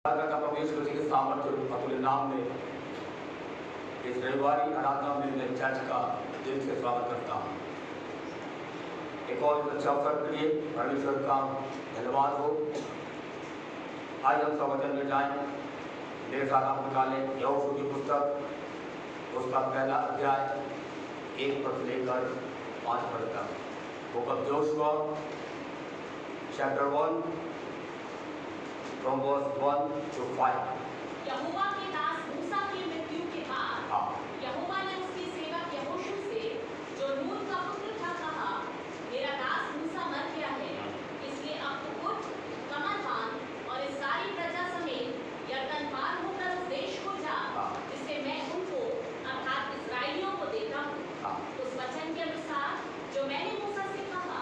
प्रभु यीशु मसीह के सामर्थ्य और अतुल्य नाम में इस रविवारी आराधना में मैं चर्च का दिल से स्वागत करता हूँ। एक और अच्छा अवसर के लिए परमेश्वर का धन्यवाद हो। आज हम प्रवचन में जाएं। मेरे साथ आप निकालें यहोशू की पुस्तक, उसका पहला अध्याय 1 पद लेकर 5 पद तक। Book of Joshua chapter 1 from verse 1 to 5। यहोवा के दास मूसा की मृत्यु के बाद यहोवा ने उसके सेवक यहोशू से, जो नून का पुत्र था, कहा, मेरा दास मूसा मर गया है, इसलिए अब तू उठ, कमर बांध और इस सारी प्रजा समेत यरदन पार होकर उस देश को जा जिसे मैं उनको अर्थात इस्राएलियों को देता हूँ। उस वचन के अनुसार जो मैंने मूसा से कहा,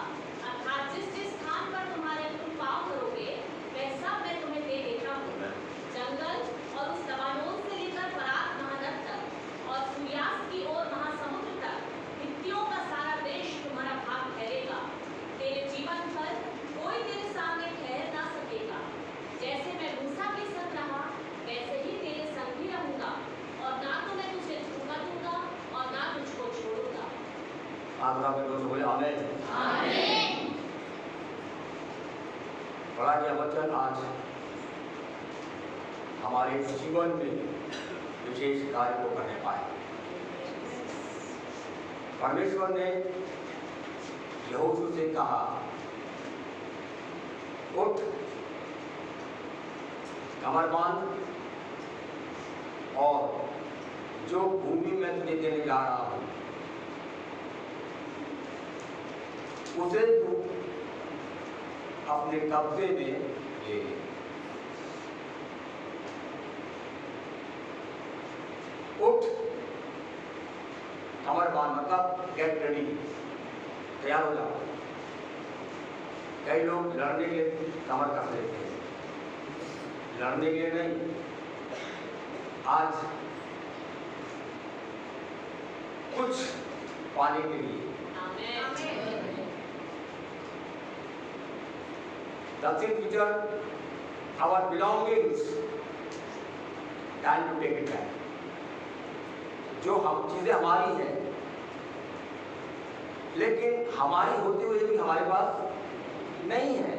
अर्थात जिस जिस स्थान पर तुम्हारे तुम पाँव करोगे वह सब मैं तुम्हें दे देता हूँ। जंगल और उस लबानोन से लेकर फरात महानद तक और सूर्यास्त की ओर महासमुद्र तक हित्तियों का सारा देश तुम्हारा भाग ठहरेगा। तेरे जीवन भर कोई तेरे सामने ठहर ना सकेगा। जैसे मैं मूसा के संग रहा वैसे ही तेरे संग भी रहूंगा, और ना तो मैं तुझे धोखा दूंगा और ना तुझको छोड़ूंगा। आमीन। पढ़ा गया वचन आज हमारे जीवन में विशेष कार्य को करने पाए। परमेश्वर ने यहोशू से कहा, उठ, कमर बांध और जो भूमि में तुझे देने जा रहा हूं उसे तू अपने कब्जे में ले। उठ, कमर बांध मतलब गेट रेडी, तैयार हो जाओ। कई लोग लड़ने के लिए कमर कर लेते हैं, लड़ने के लिए नहीं। आज कुछ पाने के लिए Does it feature our belongings? Time to take it back. जो हम चीजें हमारी हैं, लेकिन हमारी होते हुए भी हमारे पास नहीं है,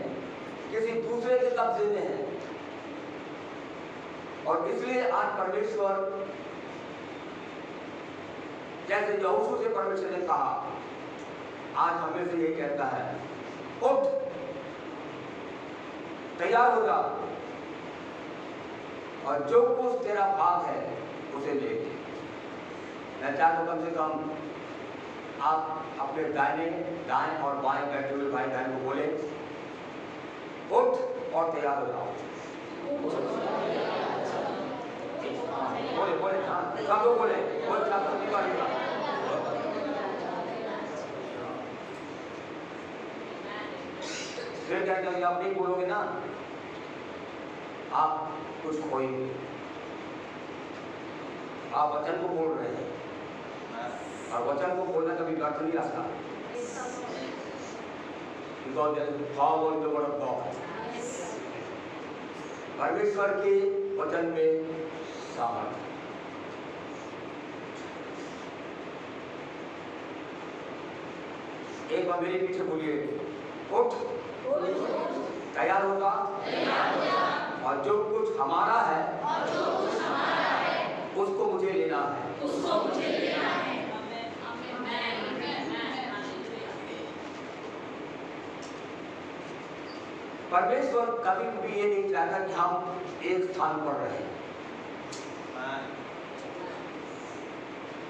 किसी दूसरे के कब्जे में है। और इसलिए आज परमेश्वर, जैसे यहोशू से परमेश्वर ने कहा, आज हमें से ये कहता है, उठ, तैयार हो जा और जो कुछ तेरा भाग है उसे ले। मैं चाहता हूं कम से कम आप अपने दाएं और बाएं बैठे हुए भाई बहन को बोले, उठ और तैयार हो जाओ। बोले हाँ, सब लोग बोले, फिर क्या करेंगे? आप नहीं बोलोगे ना, आप कुछ खोएंगे। आप वचन को बोल रहे हैं और वचन को बोलना कभी व्यर्थ नहीं आता। Because there is power in the word of God. परमेश्वर के वचन में सामर्थ्य। एक बार मेरे पीछे बोलिए, उठ, तैयार होगा और जो कुछ हमारा है उसको मुझे लेना है। परमेश्वर कभी भी ये नहीं चाहता कि हम एक स्थान पर रहें।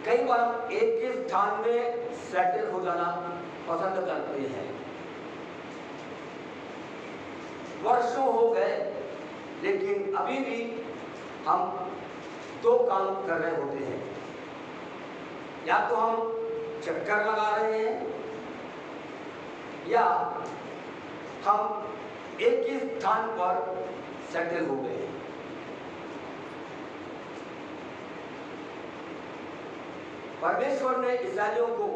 कई बार एक ही स्थान में सेटल हो जाना पसंद करते हैं। वर्षों हो गए लेकिन अभी भी हम दो काम कर रहे होते हैं, या तो हम चक्कर लगा रहे हैं या हम एक ही स्थान पर सेटल हो गए हैं। परमेश्वर ने इस्राएलियों को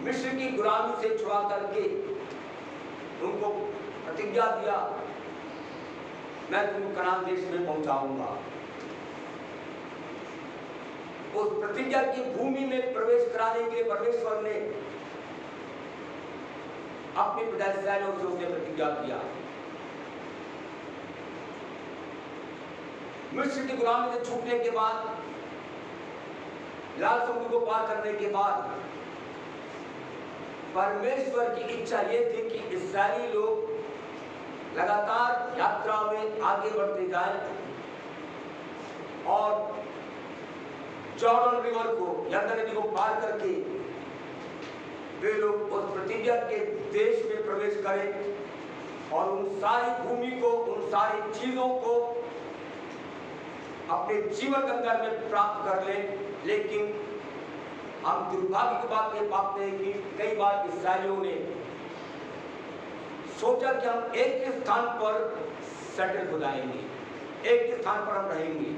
मिस्र की गुलामी से छुड़ा करके उनको प्रतिज्ञा दिया, मैं तुमको कनान देश में पहुंचाऊंगा। उस प्रतिज्ञा की भूमि में प्रवेश कराने के लिए परमेश्वर ने अपने पिता इस्राएलियों से उसने प्रतिज्ञा किया। मिस्र की गुलामी से छूटने के बाद, लाल समुद्र को पार करने के बाद, परमेश्वर की इच्छा ये थी कि इस्राएली लोग लगातार यात्रा में आगे बढ़ते जाएं और जॉर्डन रिवर को, यरदन नदी को पार करके वे लोग उस प्रतिज्ञा के देश में प्रवेश करें और उन सारी भूमि को, उन सारी चीजों को अपने जीवन के अंदर में प्राप्त कर लें। लेकिन हम दुर्भाग्य की बात ये पाते हैं कि कई बार इस्राएलियों ने सोचा कि हम एक ही स्थान पर सेटल हो जाएंगे, एक ही स्थान पर हम रहेंगे।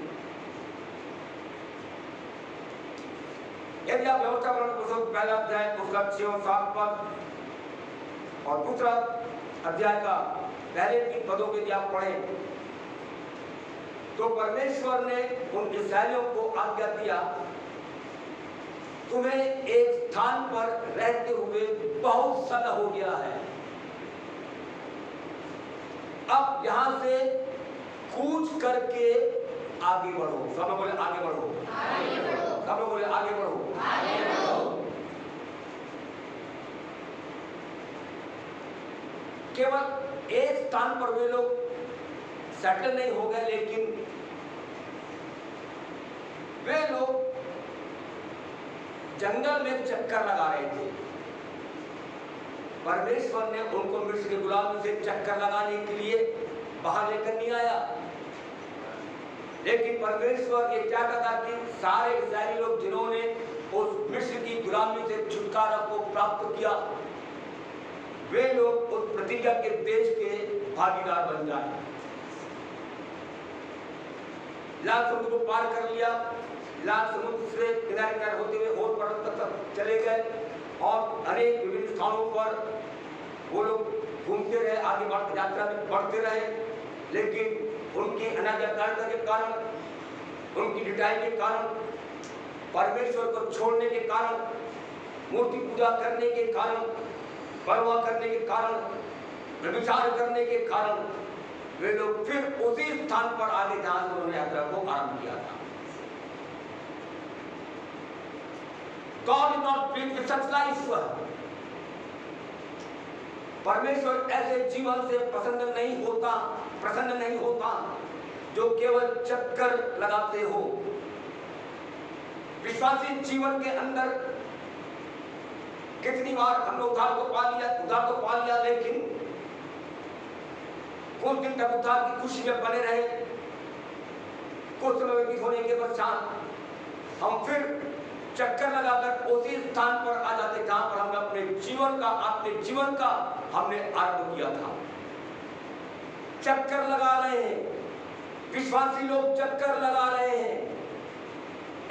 यदि आप व्यवस्था पुस्तक पहला अध्याय उसका 6 और 7 पद और दूसरा अध्याय का पहले 3 पदों के यदि आप पढ़ें तो परमेश्वर ने उन इस्राएलियों को आज्ञा दिया, तुम्हें एक स्थान पर रहते हुए बहुत समय हो गया है, अब यहां से कूच करके आगे बढ़ो। सब लोग बोले आगे बढ़ो, आगे बढ़ो। सब लोग बोले आगे बढ़ो, आगे बढ़ो। केवल एक स्थान पर वे लोग सेटल नहीं हो गए, लेकिन वे लोग जंगल में चक्कर लगा रहे थे। परमेश्वर ने उनको मिस्र की गुलामी से चक्कर लगाने के लिए बाहर लेकर नहीं आया, लेकिन परमेश्वर ये चाहता था कि सारे इस्राएली लोग जिन्होंने उस मिस्र की गुलामी से छुटकारा को प्राप्त किया, वे लोग उस प्रतिज्ञा के देश के भागीदार बन जाए। लाल समुद्र को पार कर लिया, लाल समुद्र से किनारे किनारे होते हुए और पर्वत तक चले गए और अनेक विभिन्न स्थानों पर वो लोग घूमते रहे, आगे बढ़ते यात्रा में बढ़ते रहे। लेकिन उनकी अनाज्ञाकारिता के कारण, उनकी ढिठाई के कारण, परमेश्वर को छोड़ने के कारण, मूर्ति पूजा करने के कारण, परवाह करने के कारण, व्यभिचार करने के कारण वे लोग फिर उसी स्थान पर आगे जहां से उन्होंने यात्रा को आरंभ किया था। God is not pleased with such life. परमेश्वर ऐसे जीवन से प्रसन्न नहीं होता जो केवल चक्कर लगाते हो। विश्वासी जीवन के अंदर कितनी बार हमने उद्धार तो पा लिया, लेकिन कुछ दिन तक उद्धार की खुशी में बने रहे, कुछ समय व्यतीत होने के पश्चात हम फिर चक्कर लगाकर उसी स्थान पर आ जाते जहां पर हमने अपने जीवन का हमने आरंभ किया था। चक्कर लगा रहे हैं, विश्वासी लोग चक्कर लगा रहे हैं।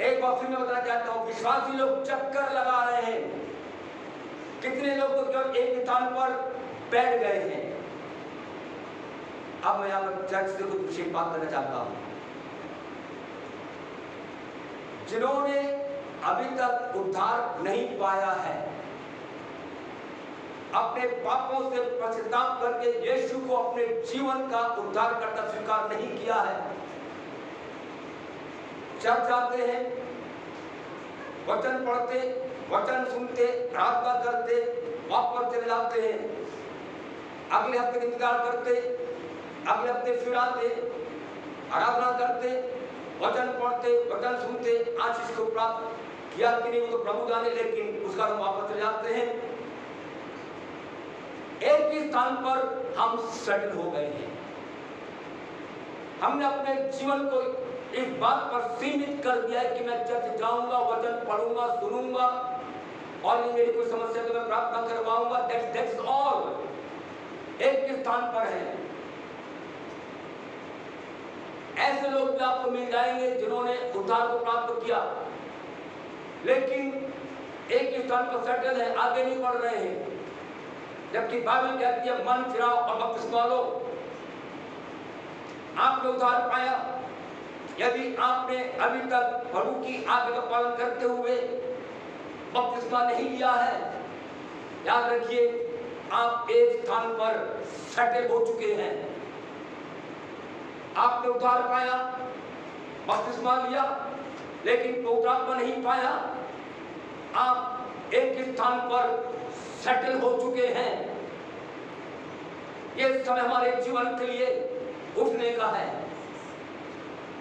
एक बात फिर मैं बताना चाहता हूं, विश्वासी लोग चक्कर लगा रहे हैं। कितने लोग तो केवल एक स्थान पर बैठ गए हैं। अब मैं यहां पर चर्च से कुछ विशेष बात करना चाहता हूं। जिन्होंने अभी तक उद्धार नहीं पाया है, अपने पापों से पश्चाताप करके यीशु को अपने जीवन का उद्धारकर्ता स्वीकार नहीं किया है, चर्च आते हैं, वचन पढ़ते, वचन सुनते, प्रार्थना करते, वापस चले जाते हैं, अगले हफ्ते का इंतजार करते, अगले हफ्ते फिर आते, आराधना करते, वचन पढ़ते, वचन सुनते, आशीष को प्राप्त किया कि नहीं वो तो प्रभु जाने, लेकिन उसका हम वापस चले जाते हैं। एक ही स्थान पर हम सेटल हो गए हैं। हमने अपने जीवन को इस बात पर सीमित कर दिया है कि मैं चर्च जाऊंगा, वचन पढ़ूंगा, सुनूंगा और मेरी कोई समस्या तो मैं प्रार्थना करवाऊंगा, दैट्स ऑल। एक ही स्थान पर है। ऐसे लोग भी आपको मिल जाएंगे जिन्होंने उद्धार को प्राप्त किया, लेकिन एक ही स्थान पर सेटल है, आगे नहीं बढ़ रहे हैं। जबकि बाइबल कहती है मन फिराओ और बपतिस्मा लो। आपने उद्धार पाया। यदि आपने अभी तक प्रभु की आज्ञा का पालन करते हुए बपतिस्मा नहीं लिया है, याद रखिए आप एक स्थान पर सेटल हो चुके हैं। आपने उद्धार पाया, बपतिस्मा लिया, लेकिन पवित्र आत्मा नहीं पाया। आप एक स्थान पर सेटल हो चुके हैं। यह समय हमारे जीवन के लिए उठने का है।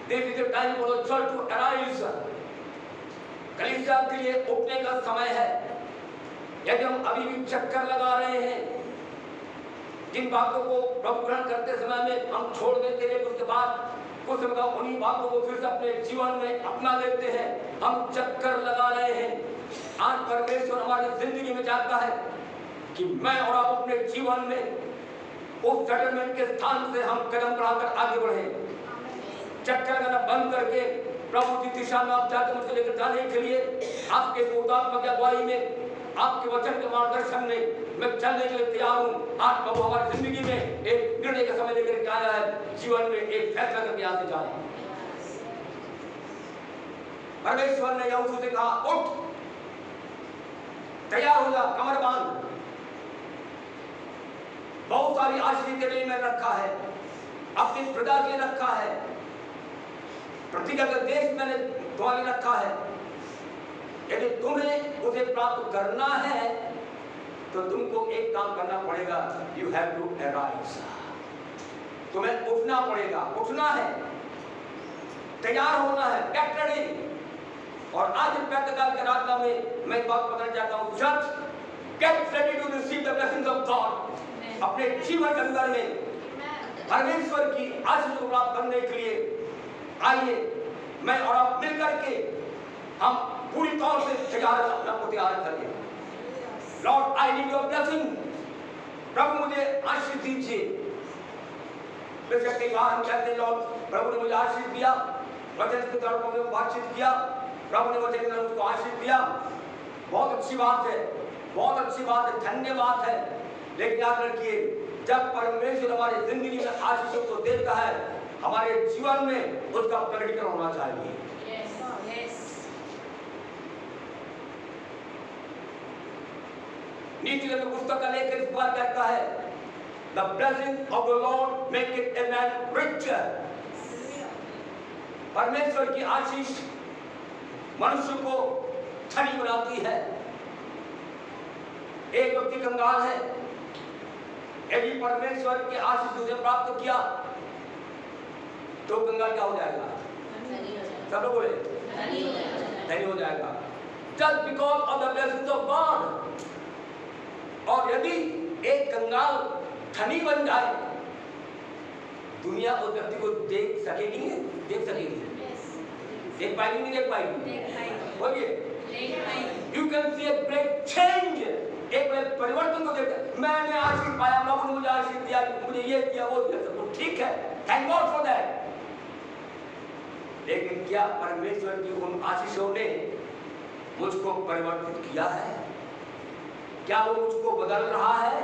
This is the time for the church to arise. कलीसिया के लिए उठने का समय है। यदि हम अभी भी चक्कर लगा रहे हैं, जिन बातों को प्रभु ग्रहण करते समय में हम छोड़ देते हैं, उसके बाद कुछ समय उन्हीं बातों को फिर से अपने जीवन में अपना लेते हैं, हम चक्कर लगा रहे हैं। आज परमेश्वर हमारी जिंदगी में चाहता है कि मैं और आप अपने जीवन में उस सेटलमेंट के स्थान से हम कदम बढ़ाकर आगे बढ़े। चक्कर लगाना बंद करके प्रभु की दिशा में आप चाहते मुझे लेकर जाने के लिए आपके पवित्रात्मा की अगुवाई में, आपके वचन के मार्गदर्शन में मैं चलने के लिए तैयार हूँ। आज प्रभु हमारी जिंदगी में एक निर्णय का समय लेकर आया है, जीवन में एक फैसला करके यहाँ से जाए। परमेश्वर ने यहोशू से कहा, उठ, तैयार हो जा, कमर बांध। बहुत सारी आशीष के लिए मैंने रखा है, अपनी प्रजा के लिए रखा है, प्रतिज्ञा का देश मैंने तुम्हारे लिए रखा है। यदि तुम्हें उसे प्राप्त करना है तो तुमको एक काम करना पड़ेगा, यू हैव टू अराइज। तुम्हें उठना पड़ेगा, उठना है, तैयार होना है, गेट रेडी। और आज प्रातःकाल की आराधना में मैं बात बताना चाहता हूँ, church get ready to receive the blessings of God. अपने जीवन के अंदर में परमेश्वर की आशीष को प्राप्त करने के लिए आइए मैं और आप मिलकर के हम पूरी तौर से तैयार करें। Lord I need your blessing. प्रभु मुझे आशीष दीजिए। बेशक कई बार हम कहते हैं लॉर्ड प्रभु ने मुझे आशीष दिया, वचन के द्वारा मुझे बातचीत किया, प्रभु ने वचन के द्वारा मुझको आशीष दिया। बहुत अच्छी बात है, बहुत अच्छी बात है, धन्यवाद है। लेकिन याद रखिए जब परमेश्वर हमारी जिंदगी में आशीषों को देता है, हमारे जीवन में उसका प्रकटीकरण होना चाहिए। नीति की पुस्तक का लेकर इस बार कहता है, The blessing of the Lord make it a man richer। परमेश्वर की आशीष मनुष्य को धनी बनाती है। एक व्यक्ति कंगाल है, यदि परमेश्वर की आशीष उसे प्राप्त किया तो कंगाल क्या हो जाएगा? सब लोग बोले धनी हो जाएगा। Just because of the blessings of God। और यदि एक कंगाल धनी बन जाए, दुनिया उस व्यक्ति को देख सकेगी नहीं? देख सकेगी? देख पाएगी नहीं? देख पाएगी? बोलिए। You can see a great change। एक परिवर्तन को देखते, मैंने आशीष पाया, प्रभु ने मुझे आशीष दिया, मुझे ये दिया, वो दिया, सब ठीक है, थैंक गॉड फॉर दैट। लेकिन क्या परमेश्वर की उन आशीषों ने मुझको परिवर्तित किया है? क्या वो मुझको बदल रहा है?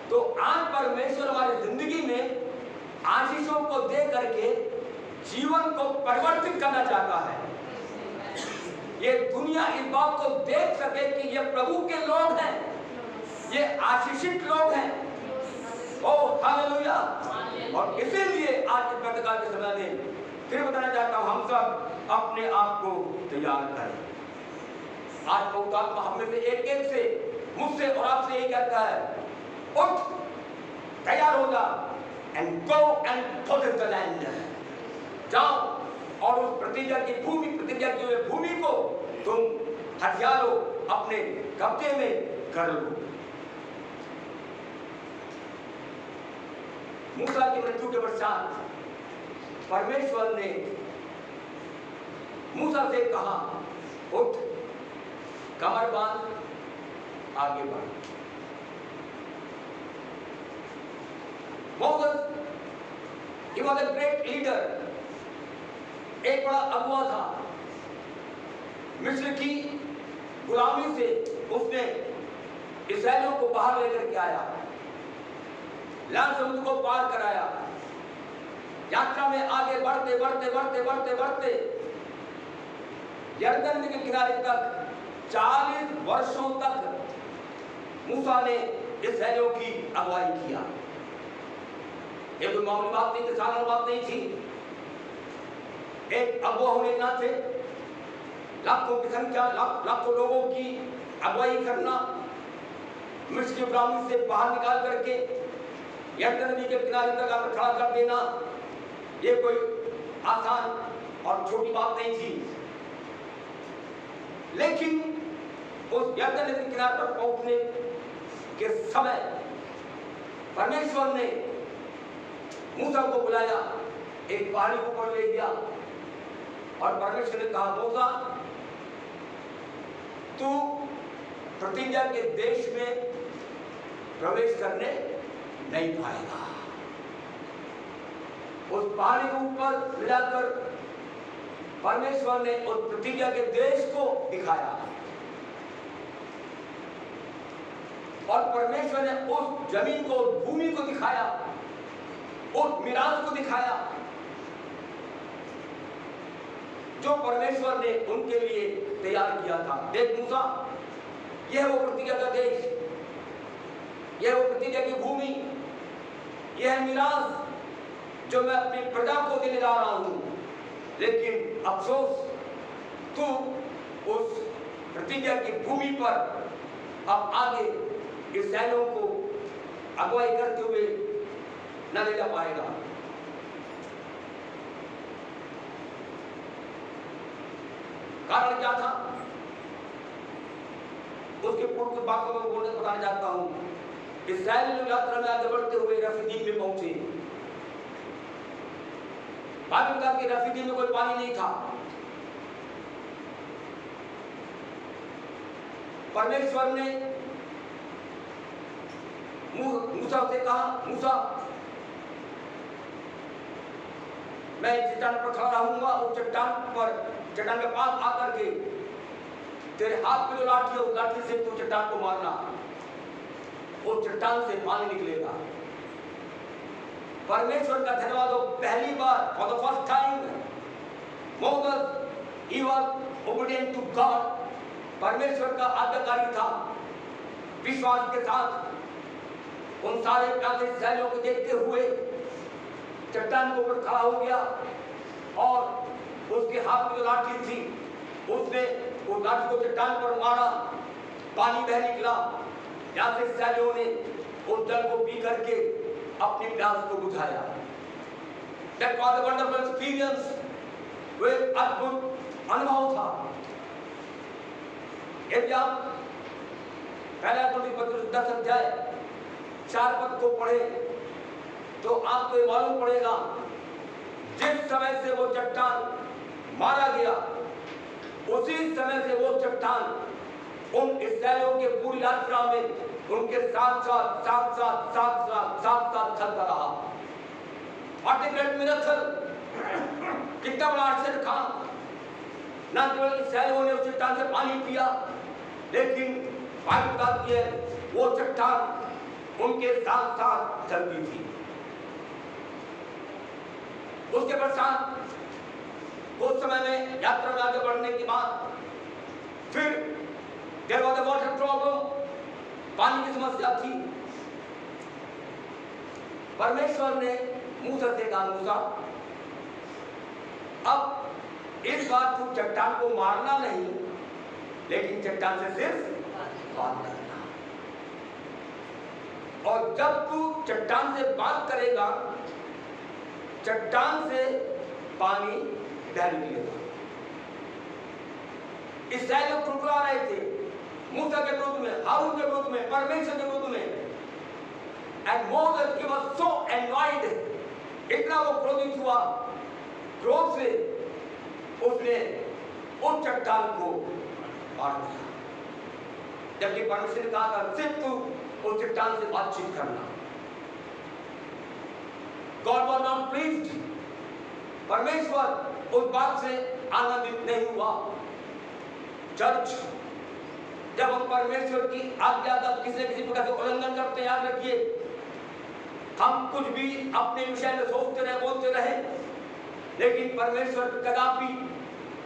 तो आज परमेश्वर हमारी जिंदगी में आशीषों को दे करके जीवन को परिवर्तित करना चाहता है। ये दुनिया इस बात को देख सके कि ये प्रभु के लोग हैं, ये आशीषित लोग हैं। Oh hallelujah. और इसीलिए आज के प्रातःकाल के समय में फिर बताना चाहता हूं, हम सब अपने आप को तैयार करें। आज पवित्र आत्मा हम में से एक एक से, मुझसे और आपसे ये कहता है, उठ, तैयार हो जा, and go and possess the land. जाओ और उस प्रतिज्ञा की भूमि, प्रतिज्ञा की हुई भूमि को तुम हथियार लो, अपने कब्जे में कर लो। मूसा की मृत्यु के पश्चात परमेश्वर ने मूसा से कहा, उठ, कमर बांध, आगे बढ़। Moses, he was a great leader। एक बड़ा अगुवा था। मिस्र की गुलामी से उसने इस्राएलियों को बाहर लेकर के आया, लाल समुद्र को पार कराया। यात्रा में आगे बढ़ते बढ़ते बढ़ते बढ़ते बढ़ते यरदन नदी के किनारे तक 40 वर्षों तक मूसा ने इस्राएलियों की अगुवाई किया। ये कोई मामूली बात नहीं थी, साधारण बात नहीं थी। एक अगुवा होने के नाते लाखों की संख्या, लाखों लोगों की अगुवाई करना, मिस्र की गुलामी से बाहर निकाल करके यरदन नदी के किनारे तक आकर खड़ा कर देना, ये कोई आसान और छोटी बात नहीं थी। लेकिन उस यरदन नदी के किनारे पर पहुंचने के समय परमेश्वर ने मूसा को बुलाया, एक पहाड़ी को ऊपर ले गया और परमेश्वर ने कहा, मूसा तू प्रतिज्ञा के देश में प्रवेश करने नहीं पाएगा। उस पहाड़ी के ऊपर ले जाकर परमेश्वर ने उस प्रतिज्ञा के देश को दिखाया और परमेश्वर ने उस जमीन को, उस भूमि को दिखाया, उस मिराज को दिखाया जो परमेश्वर ने उनके लिए तैयार किया था। देख मूसा, यह वो प्रतिज्ञा का देश, यह वो प्रतिज्ञा की भूमि, यह मिराज जो मैं अपनी प्रजा को देने जा रहा हूं। लेकिन अफसोस, तू उस प्रतिज्ञा की भूमि पर अब आगे इस्राएलियों को अगुवाई करते हुए न ले जा पाएगा। कारण क्या था? उसके पूर्व की बातों को बोलने बताना चाहता हूं। इस्राएल लोग यात्रा में आगे बढ़ते हुए रफीदीम में पहुंचे। बाइबल के रफीदीम में कोई पानी नहीं था। परमेश्वर ने मूसा से कहा, मूसा मैं चट्टान पर खड़ा रहूंगा, उस चट्टान के पास आकर के तेरे हाथ में जो लाठी है उस लाठी से तू चट्टान को मारना, उस चट्टान से पानी निकलेगा। परमेश्वर का धन्यवाद हो, पहली बार for the first time Moses he was obedient to God. परमेश्वर का आज्ञाकारी था, विश्वास के साथ उन सारे प्यासे इस्राएलियों को देखते हुए चट्टान के ऊपर खड़ा हो गया और उसके हाथ में जो लाठी थी उसने उस लाठी को चट्टान पर मारा, पानी बह निकला। यहाँ से इस्राएलियों ने उस जल को पी करके अपनी प्यास को बुझाया। That was a wonderful experience, वे अद्भुत अनुभव था। यदि आप पहला पत्र 10 अध्याय 4 पद को पढ़े तो आपको ये मालूम पड़ेगा, जिस समय से वो चट्टान मारा गया उसी समय से वो चट्टान उन इस्राएलियों के पूरी यात्रा में उनके साथ चलता रहा। What a great miracle! कितना बड़ा आश्चर्य था। न केवल इस्राएलियों ने उस चट्टान से पानी पिया, लेकिन बाइबल बताती है वो चट्टान उनके साथ साथ चलती थी। उसके पश्चात उस समय में यात्रा में आगे बढ़ने के बाद फिर there was a water problem, पानी की समस्या थी। परमेश्वर ने मूसा से कहा, मूसा अब इस बार तू चट्टान को मारना नहीं, लेकिन चट्टान से सिर्फ बात करना। और जब तू चट्टान से बात करेगा, चट्टान से पानी बह निकलेगा। इस्राएल लोग टुकड़ा रहे थे मूसा के विरुद्ध में, हारून के विरुद्ध में, परमेश्वर के विरुद्ध में। And Moses he was so annoyed, इतना वो क्रोधित हुआ, क्रोध से उसने उस चट्टान को मार दिया। जबकि परमेश्वर ने कहा था सिर्फ तू उस चट्टान से बातचीत करना। God was not pleased. परमेश्वर उस बात से आनंदित नहीं हुआ। चर्च, जब हम परमेश्वर की आज्ञा का किसी प्रकार से उल्लंघन करते, याद रखिए, हम कुछ भी अपने विषय में सोचते रहे, बोलते रहे, लेकिन परमेश्वर कदापि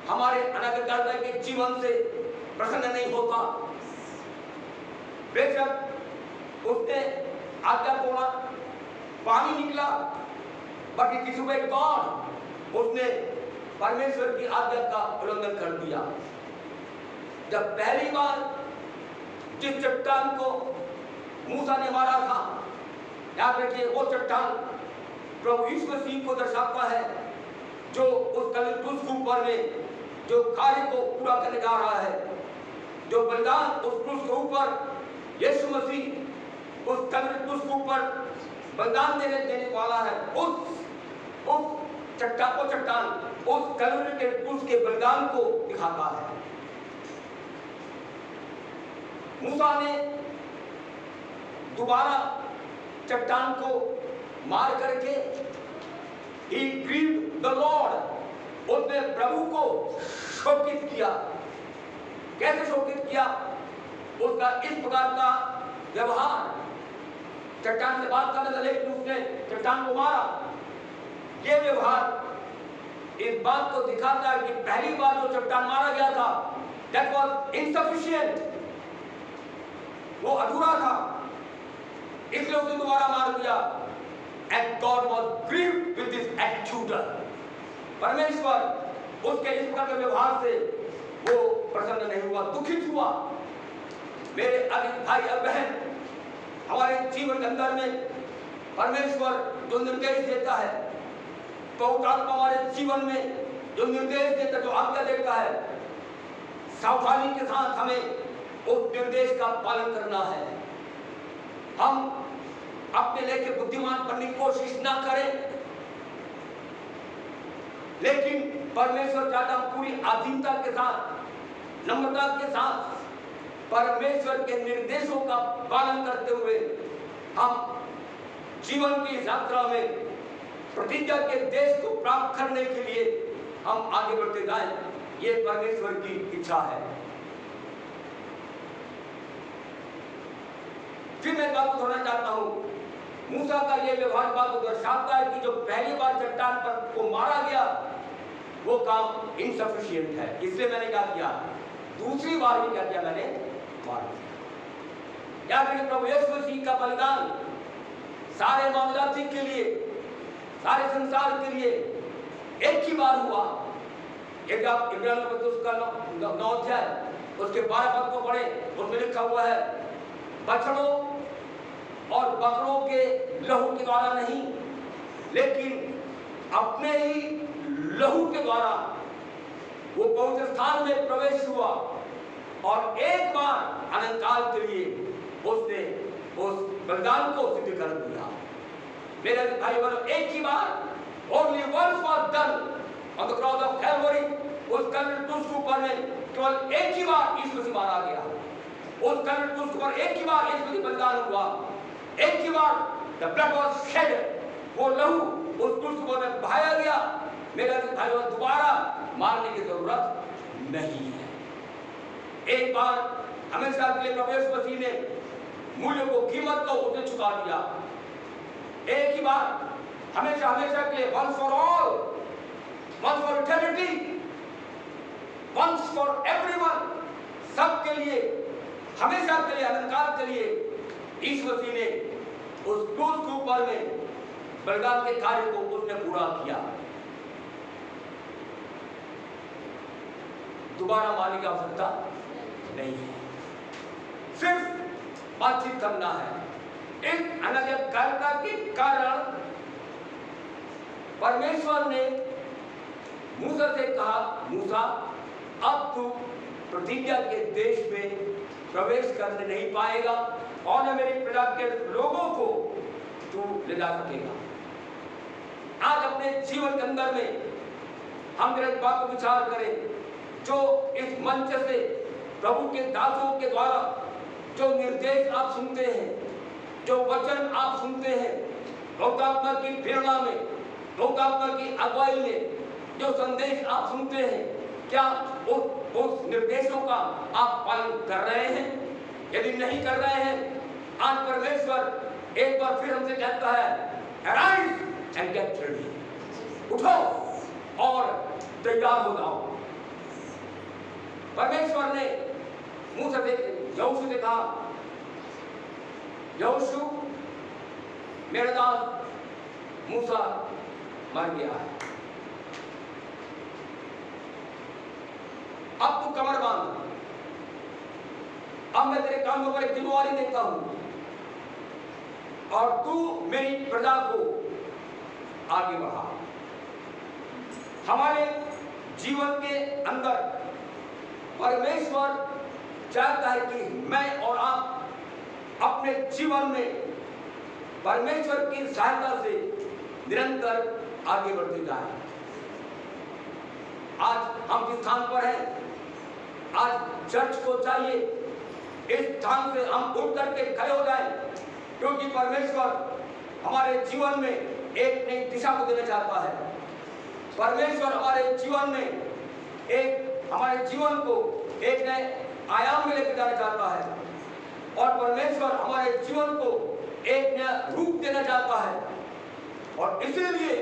हमारे अनागत के जीवन से प्रसन्न नहीं होता। बेशक उसने आज्ञा तोड़ा, पानी निकला, बट इट इज गॉड, उसने परमेश्वर की आज्ञा का उल्लंघन कर दिया। जब पहली बार जिस चट्टान को मूसा ने मारा था, याद रखिए, वो चट्टान प्रभु यीशु मसीह को दर्शाता है, जो उस क्रूस के ऊपर में जो कार्य को पूरा करने जा रहा है, जो बलिदान उस क्रूस के ऊपर यीशु मसीह उस क्रूस के ऊपर बलिदान देने वाला है। उस चट्टान उस कलवरी के क्रूस के बलिदान को दिखाता है। मूसा ने दोबारा चट्टान को मार करके he grieved the Lord, उसने प्रभु को शोकित किया। कैसे शोकित किया? उसका इस प्रकार का व्यवहार, चट्टान से बात करने लगे, लेकिन उसने चट्टान को मारा। ये व्यवहार इस बात को दिखाता है कि पहली बार जो चट्टान मारा गया था, that was insufficient, वो अधूरा था, इसलिए उसने दोबारा मार दिया। And God was grieved with this attitude. परमेश्वर उसके इस प्रकार के व्यवहार से वो प्रसन्न नहीं हुआ, दुखित हुआ। मेरे अधिक भाई और बहन, हमारे जीवन के अंदर में परमेश्वर जो निर्देश देता है, पवित्र आत्मा हमारे जीवन में जो निर्देश देता है, जो आज्ञा देता है, सावधानी के साथ हमें उस निर्देश का पालन करना है। हम अपने लेके बुद्धिमान बनने की कोशिश ना करें, लेकिन परमेश्वर चाहता हम पूरी आधीनता के साथ, नम्रता के साथ परमेश्वर के निर्देशों का पालन करते हुए हम जीवन की यात्रा में प्रतिज्ञा के देश को प्राप्त करने के लिए हम आगे बढ़ते जाएं। ये परमेश्वर की इच्छा है। फिर मैं बात बताना चाहता हूं, मूसा का ये व्यवहार बात को दर्शाता है कि जो पहली बार चट्टान पर को मारा गया, वो काम इनसफिशिएंट है, इसलिए मैंने क्या किया, दूसरी बार भी क्या किया, मैंने मार दिया। याद रखिए, प्रभु यीशु मसीह का बलिदान सारे मानवजाति के लिए, सारे संसार के लिए एक ही बार हुआ। यदि आप इब्रानियों के पुस्तक का 9 अध्याय उसके 12 पद को पढ़े, उसमें लिखा हुआ है, बछड़ों और बकरों के लहू के द्वारा नहीं, लेकिन अपने ही लहू के द्वारा वो पवित्र स्थान में प्रवेश हुआ और एक बार अनंतकाल के लिए उसने उस बलिदान को सिद्ध कर दिया। मेरे भाई बहनों, एक ही बार, only once was done on the cross of Calvary, उस क्रूस के ऊपर में केवल एक ही बार यीशु मसीह मारा गया। उस क्रूस के ऊपर एक ही बार यीशु मसीह बलिदान हुआ, एक ही बार द ब्लड वाज शेड, वो लहू उस क्रूस के ऊपर में बहाया गया। मेरे भाइयों, दोबारा मारने की जरूरत नहीं है। एक बार हमेशा के लिए प्रभु यीशु मसीह ने मूल्य को, कीमत को उसने चुका दिया। एक ही बार हमेशा के लिए, once for all, once for eternity, once for everyone, सबके लिए, हमेशा के लिए, अनंतकाल के लिए यीशु मसीह ने उस क्रूस के ऊपर में बलिदान के कार्य को उसने पूरा किया। दोबारा मारने की आवश्यकता नहीं है, सिर्फ बातचीत करना है। इस अनाज्ञाकारिता के कारण परमेश्वर ने मूसा से कहा, मूसा, अब तू प्रतिज्ञा के देश में प्रवेश करने नहीं पाएगा और न मेरी प्रजा के लोगों को तू ले जा सकेगा। आज अपने जीवन के अंदर में हम मेरे बात को विचार करें, जो इस मंच से प्रभु के दासों के द्वारा जो निर्देश आप सुनते हैं, जो वचन आप सुनते हैं, लोकात्मा की प्रेरणा में, लोकात्मा की अगुवाई में जो संदेश आप सुनते हैं, क्या उस उस निर्देशों का आप पालन कर रहे हैं? यदि नहीं कर रहे हैं, आज परमेश्वर एक बार फिर हमसे कहता है, अराइज एंड गेट रेडी, उठो और तैयार हो जाओ। परमेश्वर ने मूसा से, यहोशू से कहा, यहोशू मेरा दास मूसा मर गया है, अब तू कमर बांध, अब मैं तेरे कामों पर एक जिम्मेवारी देता हूं और तू मेरी प्रजा को आगे बढ़ा। हमारे जीवन के अंदर परमेश्वर चाहता है कि मैं और आप अपने जीवन में परमेश्वर की सहायता से निरंतर आगे बढ़ते जाएं। आज हम जिस स्थान पर हैं, आज चर्च को चाहिए इस स्थान से हम उठ करके खड़े हो जाएं, क्योंकि परमेश्वर हमारे जीवन में एक नई दिशा को देना चाहता है। परमेश्वर हमारे जीवन में हमारे जीवन को एक नए आयाम में लेकर जाना चाहता है और परमेश्वर हमारे जीवन को एक नया रूप देना चाहता है। और इसीलिए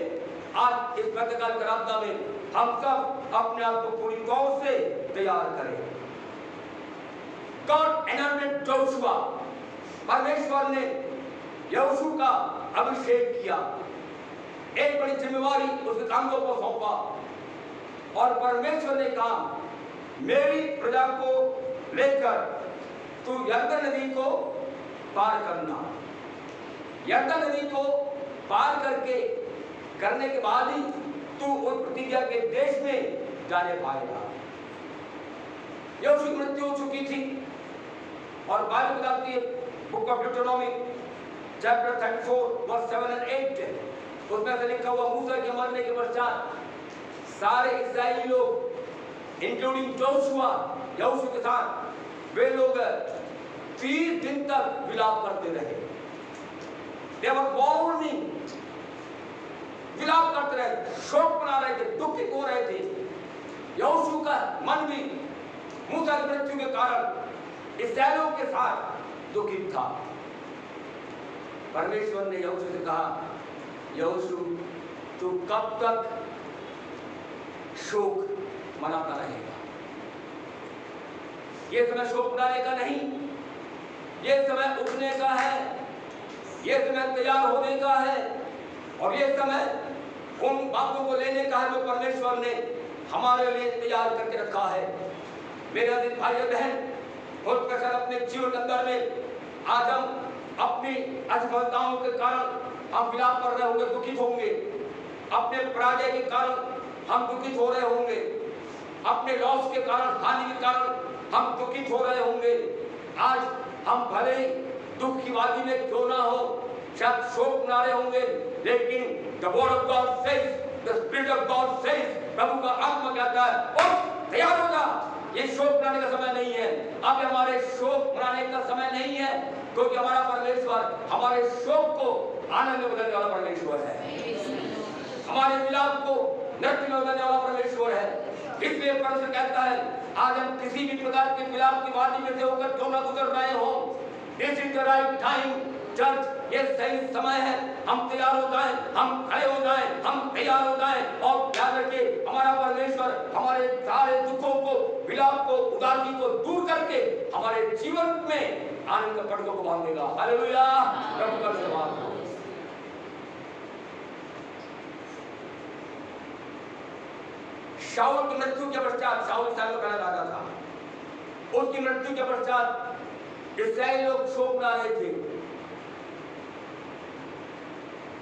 आज इस प्रातःकाल प्रार्थना में हम सब अपने आप को पूरी तौर से तैयार करें। गॉड एनॉइंटेड जोशुआ, परमेश्वर ने यहोशू का अभिषेक किया, एक बड़ी जिम्मेवारी उसके कांधों को सौंपा और परमेश्वर ने कहा, मेरी प्रजा को लेकर तू यरदन नदी को पार करना। यरदन नदी को पार करने के बाद ही तू उस प्रतिज्ञा के देश में जाने पाएगा। यहोशू की मृत्यु हो चुकी थी और बाइबल बताती है, बुक ऑफ ड्यूटेरोनॉमी चैप्टर 34 वर्स 7 और 8, उसमें से लिखा हुआ, मूसा के मरने के पश्चात सारे इस्राएली लोग इंक्लूडिंग जोशुआ, यहोशू के साथ, वे लोग 30 दिन तक विलाप करते रहे। They were mourning, विलाप करते रहे, शोक मना रहे थे, दुखित हो रहे थे। यहोशू का मन भी मूसा की मृत्यु के कारण इस्राएलियों के साथ दुखित था। परमेश्वर ने यहोशू से कहा, यहोशू तू कब तक शोक मनाता रहेगा? ये समय शोक मनाने का नहीं, ये समय उठने का है, ये समय तैयार होने का है और ये समय उन बातों को लेने का है जो परमेश्वर ने हमारे लिए तैयार करके रखा है। मेरे अजीज भाई और बहन, बहुत कसर अपने जीवन के अंदर में आज हम अपनी असफलताओं के कारण हम विलाप कर रहे होंगे, दुखित होंगे, अपने पराजय के कारण हम दुखित हो रहे होंगे, अपने लॉस के कारण, हानि के कारण हम दुखित हो रहे होंगे। आज हम भले दुख की वादी में क्यों ना हो, शायद शोक मना रहे होंगे, लेकिन the word of God says, the spirit of God says, प्रभु का आत्मा कहता है, और तैयार हो जा, ये शोक मनाने का समय नहीं है। अब हमारे शोक मनाने का समय नहीं है, क्योंकि हमारा परमेश्वर हमारे शोक को आनंद में बदलने वाला परमेश्वर है, हमारे विलाप को नृत्य में बदलने वाला परमेश्वर है। इसलिए परमेश्वर कहता है, आज हम किसी भी प्रकार के विलाप की वादी में से होकर क्यों ना गुजर रहे हो, this is the right time church, ये सही समय है, हम तैयार हो जाएं, हम खड़े हो जाएं, हम तैयार हो जाएं और याद रखिए, हमारा परमेश्वर हमारे सारे दुखों को, विलाप को, उदासी को दूर करके हमारे जीवन में आनंद के पड़कों को बांधेगा। हालेलुया, प्रभु का धन्यवाद हो। शाऊल की मृत्यु के पश्चात, शाऊल इस्राएल का राजा था, उसकी मृत्यु के पश्चात इस्राएली लोग शोक मना रहे थे।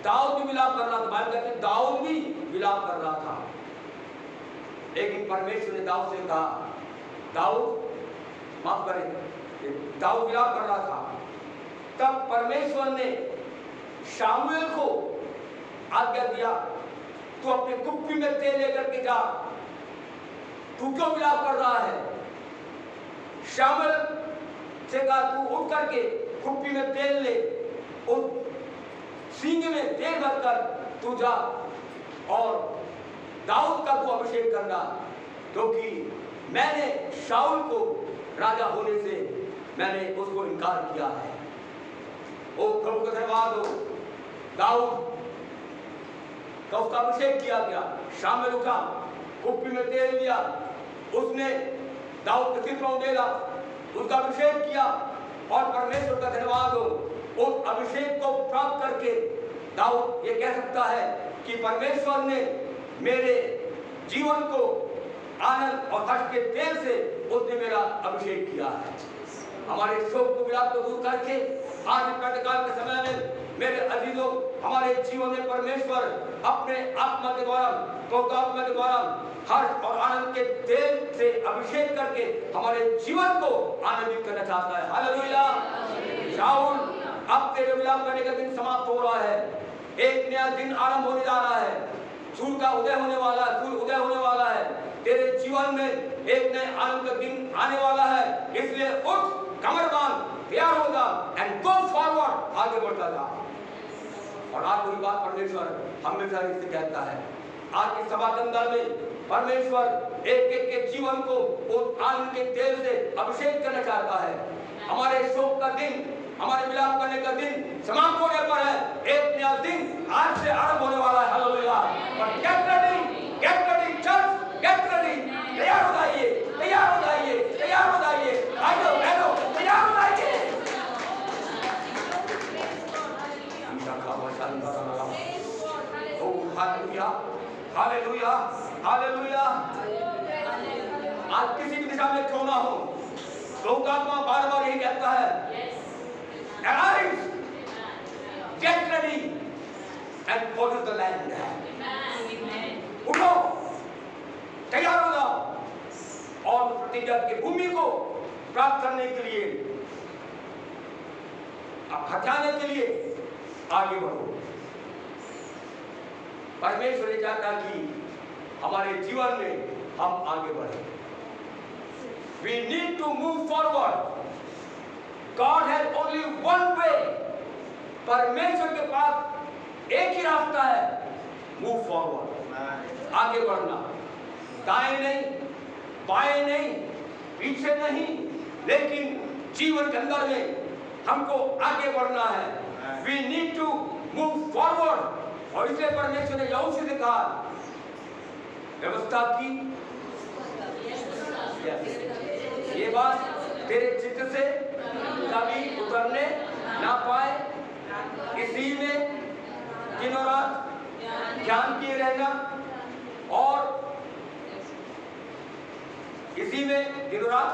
दाऊद भी विलाप कर रहा था, बाइबल कहती है दाऊद भी विलाप कर रहा था, लेकिन परमेश्वर ने दाऊद से कहा, दाऊद माफ करें, दाऊद विलाप कर रहा था। तब परमेश्वर ने शामुएल को आज्ञा दिया, तू अपने कुप्पी में तेल लेकर के जा, तू क्यों विलाप कर रहा है? शामुएल से कहा, तू उठ करके कुप्पी में तेल ले, उस सींग में तेल भरकर तू जा और दाऊद का तू अभिषेक करना, क्योंकि मैंने शाऊल को राजा होने से मैंने उसको इनकार किया है। ओ प्रभु का धन्यवाद हो। दाऊद का उसका अभिषेक किया गया, शाम में रुका, कुप्पी में तेल दिया, उसने दाऊद के सिर पर उंडेला, उसका अभिषेक किया और परमेश्वर का धन्यवाद हो। उस अभिषेक को प्राप्त करके दाऊद ये कह सकता है कि परमेश्वर ने मेरे जीवन को आनंद और हर्ष के तेल से उसने मेरा अभिषेक किया है। हमारे शोक को विलाप को दूर करके आज प्रातःकाल के समय में मेरे अजीजों, हमारे जीवन में परमेश्वर अपने आत्मा के द्वारा, पवित्र के द्वारा हर्ष और आनंद के तेल से अभिषेक करके हमारे जीवन को आनंदित करना चाहता है। हालेलुया। शाऊल, अब तेरे विलाप करने का दिन समाप्त हो रहा है, एक नया दिन आरंभ होने जा रहा है, सूर्य का उदय होने वाला है, सूर्य उदय होने वाला है, तेरे जीवन में एक नए आनंद का दिन आने वाला है। इसलिए उठ, कमर बांध, तैयार हो जा एंड गो फॉरवर्ड, आगे बढ़ता जा। और आज वही बात परमेश्वर हमेशा इससे कहता है। आज की सभा के अंदर में परमेश्वर एक एक के जीवन को उस आनंद के तेल से अभिषेक करना चाहता है। हमारे शोक का दिन, हमारे विलाप करने का दिन समाप्त होने पर है, एक नया दिन आज से आरंभ होने वाला है। हालेलुया। और get ready church, get ready, तैयार हो जाइए, तैयार हो जाइए, तैयार हो जाइए, आइए बहनों, तैयार हो जाइए। Hallelujah, hallelujah, hallelujah. आज किसी भी दिशा में क्यों ना हो, प्रभु आत्मा बार-बार यही कहता है, arise, get ready and possess the land. उठो, तैयार हो जाओ और प्रतिज्ञा की भूमि को प्राप्त करने के लिए, हथियाने के लिए आगे बढ़ो। परमेश्वर ये चाहता कि हमारे जीवन में हम आगे बढ़े। We need to move forward. God has only one way. परमेश्वर के पास एक ही रास्ता है, move forward. आगे बढ़ना, दाएं नहीं, बाएं नहीं, पीछे नहीं, लेकिन जीवन के अंदर में हमको आगे बढ़ना है। We need to move forward. और इसलिए परमेश्वर ने यहोशू से कहा, व्यवस्था की, ये बात तेरे चित्त से कभी उतरने ना पाए, इसी में दिनों रात ध्यान किए रहना और इसी में दिनों रात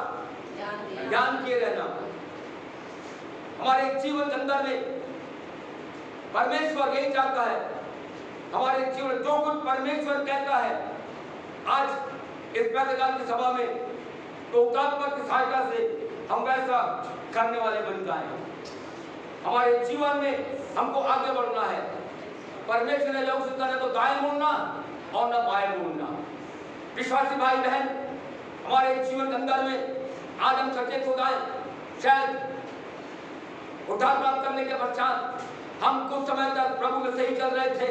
ध्यान किए रहना। हमारे जीवन के अंदर में परमेश्वर यही चाहता है, हमारे जीवन जो कुछ परमेश्वर कहता है, आज इस प्रातःकाल की सभा में तो आत्मा की सहायता से हम वैसा करने वाले बन जाएं। हमारे जीवन में हमको आगे बढ़ना है। परमेश्वर ने जो सुनता है तो दाएं मुड़ना और न बाएं मुड़ना। विश्वासी भाई बहन, हमारे जीवन के अंदर में आज हम सचेत हो जाए। शायद उद्धार प्राप्त करने के पश्चात हम कुछ समय तक प्रभु में सही चल रहे थे,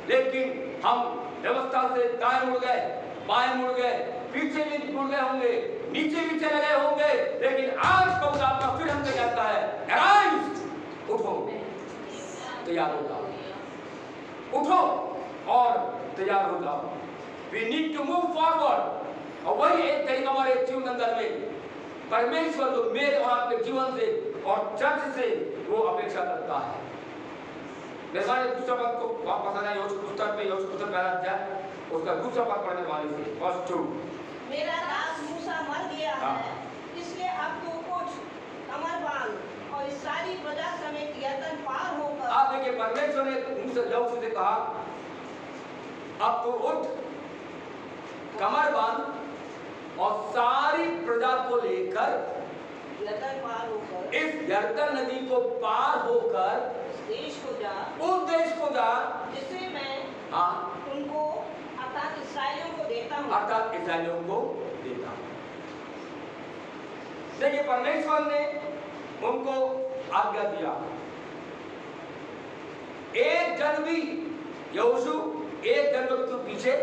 लेकिन हम व्यवस्था से दाएं मुड़ गए, बाएं मुड़ गए, पीछे भी मुड़ गए होंगे, नीचे भी चले गए होंगे, लेकिन आज पवित्र आत्मा फिर हमसे कहता है, अराइज, उठो, तैयार हो जाओ, उठो और तैयार हो जाओ। We need to move forward। और वही एक तरीका हमारे जीवन के अंदर में परमेश्वर जो मेरे और आपके जीवन से और चर्च से वो अपेक्षा करता है। मेरे दूसरा पद को वापस आना, यहोशू पुस्तक में, यहोशू पुस्तक पहला अध्याय उसका दूसरा पद पढ़ने वाले से, वर्स 2। मेरा दास मूसा मर गया है, इसलिए अब तू उठ, कमर बांध और इस सारी प्रजा समेत यरदन पार होकर। आप देखिए, परमेश्वर ने मूसा यहोशू से कहा, अब तू उठ, कमर बांध और सारी प्रजा को लेकर यरदन पार होकर, इस यरदन नदी को पार होकर देश को जा, उस देश को जा जिसे मैं उनको अर्थात इस्राएलियों को देता हूँ। अर्थात इस्राएलियों को देता हूँ। देखिए, परमेश्वर ने उनको आज्ञा दिया, एक जन भी, यहोशू, एक जन को पीछे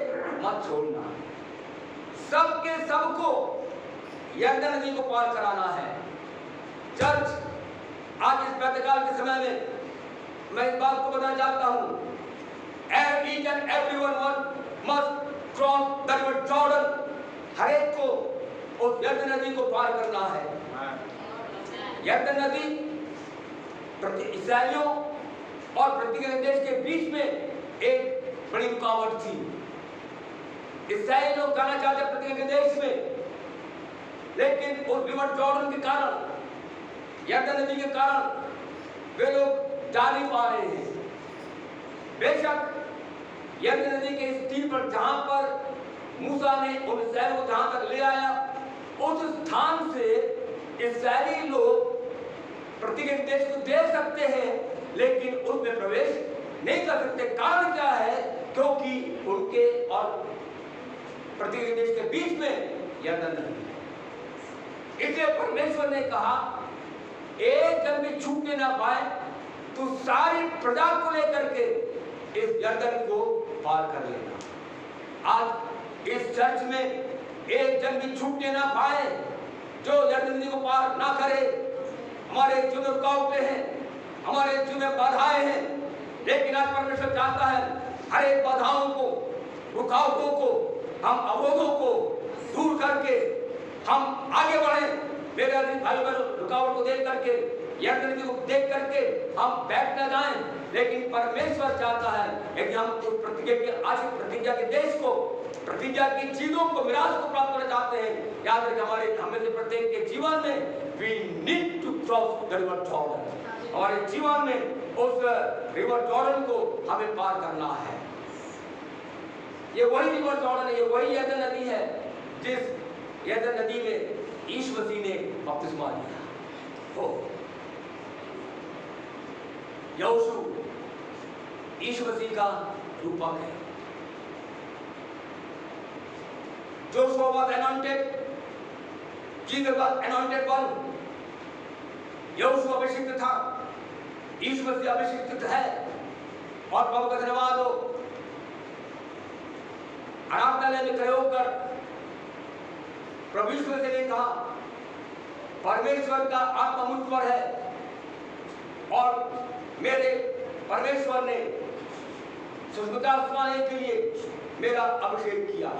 मत छोड़ना, सबके सबको यरदन नदी को पार कराना है। चर्च, आज इस प्रातःकाल के समय में मैं इस बात को बताना चाहता हूं, each and everyone must cross the river Jordan। हर एक को उस यरदन नदी को पार करना है। यरदन नदी इस्राएलियों और प्रतिज्ञा देश के बीच में एक बड़ी रुकावट थी। इस्राएली लोग जाना चाहते प्रतिज्ञा देश में, लेकिन उस रिवर जॉर्डन के कारण, यरदन नदी के कारण वे लोग जा नहीं पा रहे हैं। बेशक यरदन नदी के इस तीर पर जहां पर मूसा ने उन इस्राएलियों को जहां तक ले आया, उस स्थान से इस्राएली लोग प्रतिज्ञा देश को देख सकते हैं, लेकिन उसमें प्रवेश नहीं कर सकते। कारण क्या है? क्योंकि उनके और प्रतिज्ञा देश के बीच में यरदन नदी है। इसलिए परमेश्वर ने कहा, एक जन भी छूटने ना पाए, तो सारी प्रजा को लेकर के इस यरदन को पार कर लेना। आज इस चर्च में एक जन भी छूटने ना पाए जो यरदन नदी को पार ना करे। हमारे जीवन में रुकावटें हैं, हमारे जीवन में बाधाएं हैं, लेकिन आज परमेश्वर चाहता है हर एक बाधाओं को, रुकावटों को, हम अवरोधों को दूर करके हम आगे बढ़ें। मेरे भाई बहनों, रुकावट को देख करके, यरदन नदी को देख करके हम बैठ न जाएं, लेकिन परमेश्वर चाहता है यदि हम उस प्रतिज्ञा के, आज प्रतिज्ञा के देश को, प्रतिज्ञा की चीजों को, विरासत को प्राप्त करना चाहते हैं, याद रखें हमारे हमें से प्रत्येक के जीवन में we need to cross the river Jordan। हमारे जीवन में उस रिवर जॉर्डन को हमें पार करना है। ये वही रिवर जॉर्डन है, ये वही यरदन नदी है जिस यरदन नदी में यीशु मसीह ने बपतिस्मा लिया। हो यहोशू यीशु मसीह का रूपक है। Joshua was anointed, Jesus was anointed one। यहोशू अभिषिक्त था, यीशु मसीह अभिषिक्त है। और प्रभु का धन्यवाद हो, आराधनालय में खड़े होकर प्रभु यीशु मसीह ने कहा, परमेश्वर का आत्मा मुझ पर है और मेरे परमेश्वर ने सुसमाचार सुनाने के लिए मेरा अभिषेक किया।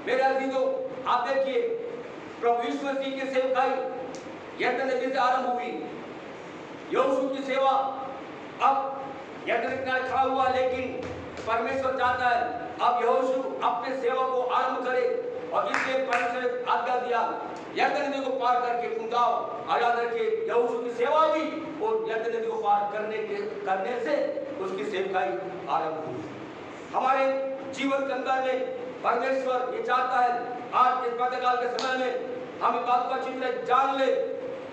मेरे अजीजों, आप देखिए प्रभु यीशु मसीह की सेवकाई यरदन नदी से आरंभ हुई। यहोशू की सेवा अब यरदन किनारे खड़ा हुआ, लेकिन परमेश्वर चाहता है अब यहोशू अपने सेवा को आरंभ करे, और इसलिए परमेश्वर ने आज्ञा दिया यरदन नदी को पार करके तुम जाओ। याद रखिए यहोशू की सेवा भी और यरदन नदी को पार करने से उसकी सेवकाई आरंभ हुई। हमारे जीवन के अंदर में परमेश्वर ये चाहता है आज इस प्रातःकाल के समय में हम इस बात को अच्छी तरह जान ले,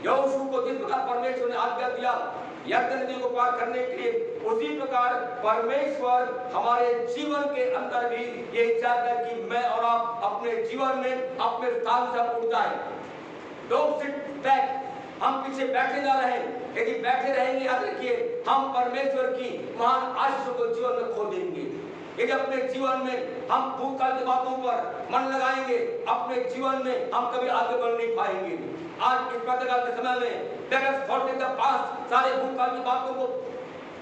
यहोशू को जिस प्रकार परमेश्वर ने आज्ञा दिया यरदन नदी को पार करने के लिए, उसी प्रकार परमेश्वर हमारे जीवन के अंदर भी ये चाहता है कि मैं और आप अपने जीवन में अपने स्थान से उठ जाए। डोंट सिट बैक, हम पीछे बैठे ना रहें। यदि बैठे रहेंगे, याद रखिए हम परमेश्वर की महान आशीषों को जीवन में खो देंगे। यदि अपने जीवन में हम भूतकाल की बातों पर मन लगाएंगे, अपने जीवन में हम कभी आगे बढ़ नहीं पाएंगे। आज इस प्रातःकाल के समय में let us forget the past, सारे भूतकाल की बातों को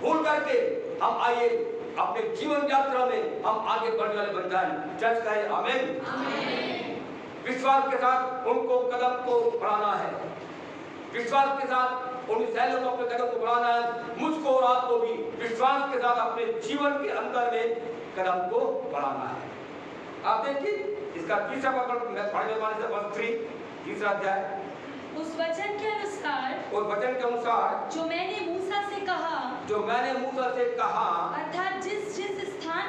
भूल करके हम आइए अपने जीवन यात्रा में हम आगे बढ़ने वाले बन जाएं। चर्च कहे आमीन। विश्वास के साथ उनको कदम को बढ़ाना है, विश्वास के साथ उन शैलों को अपने कदम को बढ़ाना है। मुझको और आपको भी विश्वास के साथ अपने जीवन के अंदर में कदम को बढ़ाना है। आप देखिए इसका तीसरा पढ़ने वाले से वर्ष 3 तीसरा अध्याय, उस वचन के अनुसार, उस वचन के अनुसार जो मैंने मूसा से कहा, जो मैंने मूसा से कहा, अर्थात जिस जिस स्थान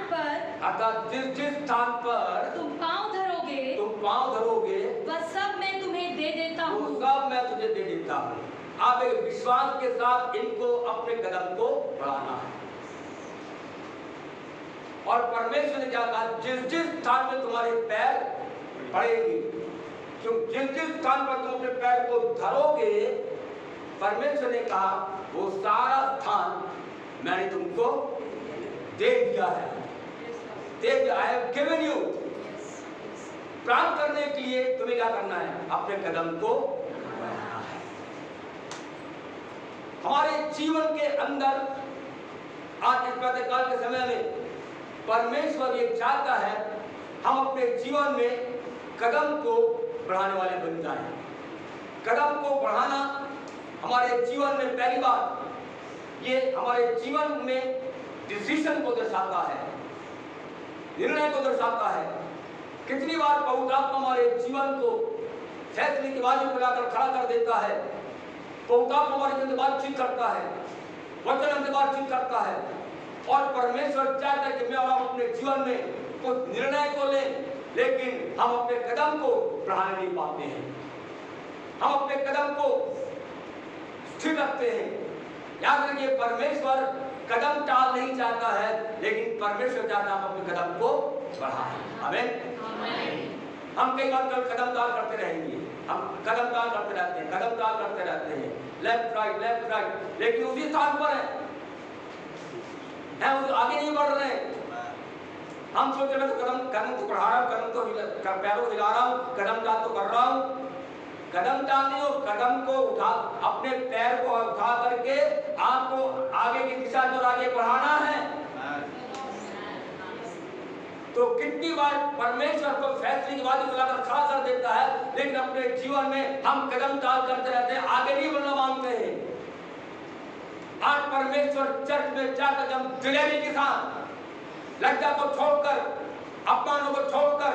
पर तुम पांव धरोगे वह सब मैं तुम्हें दे देता हूँ। वो सब मैं तुझे दे देता हूँ। आप एक विश्वास के साथ इनको अपने कदम को बढ़ाना है। और परमेश्वर ने क्या कहा, जिस जिस स्थान में तुम्हारे पैर पड़ेंगे, क्यों जिस जिस स्थान पर तुम अपने पैर को धरोगे, परमेश्वर ने कहा वो सारा स्थान मैंने तुमको दे दिया है। I have given you। प्राप्त करने के लिए तुम्हें क्या करना है? अपने कदम को बढ़ाना है। हमारे जीवन के अंदर आज इस प्रातःकाल के समय में परमेश्वर ये चाहता है हम अपने जीवन में कदम को बढ़ाने वाले बन जाएं। कदम को बढ़ाना हमारे जीवन में पहली बात ये हमारे जीवन में डिसीजन को दर्शाता है, निर्णय को दर्शाता है। कितनी बार पवित्र आत्मा हमारे जीवन को फैसले की बाजू पर लाकर खड़ा कर देता है। पवित्र आत्मा हमारे जीवन से बातचीत करता है, वचन हमसे बातचीत करता है और परमेश्वर चाहता है कि मैं और आप अपने जीवन में कुछ निर्णय को लें, लेकिन हम अपने कदम को बढ़ाने नहीं पाते हैं। हम अपने कदम को स्थिर रखते हैं। याद रखिए, परमेश्वर कदम टाल नहीं चाहता है, लेकिन परमेश्वर चाहता है हम अपने कदम को बढ़ाएं। आमीन। हम कई बार कदम टाल करते रहेंगे, हम कदम टाल करते रहते हैं, कदम टाल करते रहते हैं, लेफ्ट राइट, लेकिन उसी स्थान पर है, आगे नहीं बढ़ रहे। हम सोच रहे तो कदम को बढ़ा रहा हूँ, कदम तो पैरों हिला रहा हूँ, कदम टाल तो कर रहा हूँ। कदम टालने हो, कदम को उठा, अपने पैर को उठा करके आपको आगे की दिशा जो आगे बढ़ाना है। तो कितनी बार परमेश्वर को फैसले की बात बुलाकर खड़ा कर देता है, लेकिन अपने जीवन में हम कदम टाल करते रहते हैं, आगे नहीं बढ़ना मांगते हैं। आज परमेश्वर चर्च में जाकर हम दिलेरी के साथ लज्जा को छोड़कर, अपमानों को छोड़कर,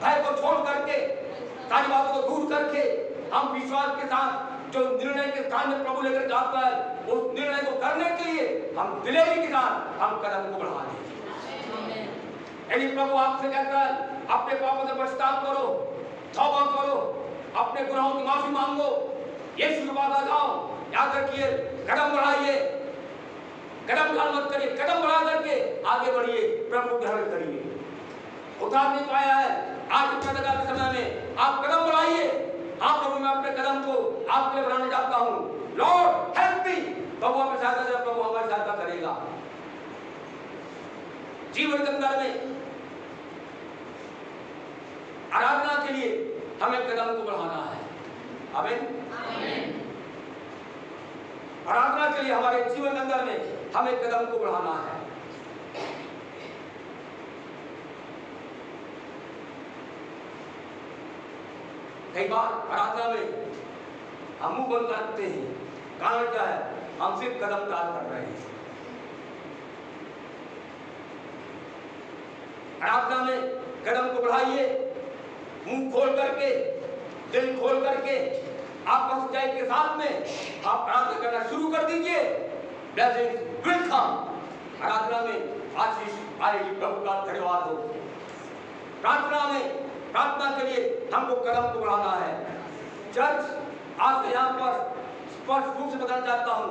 भय को छोड़ करके, सारी बातों को दूर करके हम विश्वास के साथ जो निर्णय के स्थान में प्रभु लेकर जाता है, उस निर्णय को करने के लिए हम दिलेरी के साथ हम कदम को बढ़ा दें। यदि प्रभु आपसे कहता है अपने पापों से पछतावा करो, तौबा करो, अपने गुनाहों की माफी मांगो, यीशु के पास आ जाओ, याद रखिए कदम बढ़ाइए, कदम टाल मत करिए, कदम बढ़ा करके आगे बढ़िए, प्रभु ग्रहण करिए। उतार नहीं पाया है आज के समय में, आप कदम बढ़ाइए। हाँ प्रभु, मैं अपने कदम को आपके लिए बढ़ाने जाता हूँ। Lord help me. प्रभु आपकी सहायता करेगा, प्रभु हमारी सहायता करेगा। जीवन के अंदर में आराधना के लिए हमें कदम को बढ़ाना है। आमीन। आराधना के लिए हमारे जीवन के अंदर में हमें कदम को बढ़ाना है। कई बार आराधना में हम मुंह बंद करते हैं, कारण क्या है? हम सिर्फ कदम टाल कर रहे हैं। आराधना में कदम को बढ़ाइए, मुंह खोल करके, दिल खोल करके, आप सच्चाई के साथ में आप प्रार्थना करना शुरू कर दीजिए। Blessings will come. आराधना में आशीष आएगी। प्रभु का धन्यवाद हो। प्रार्थना में, प्रार्थना के लिए हमको कदम को बढ़ाना है। चर्च आज यहाँ पर स्पष्ट रूप से बताना चाहता हूँ,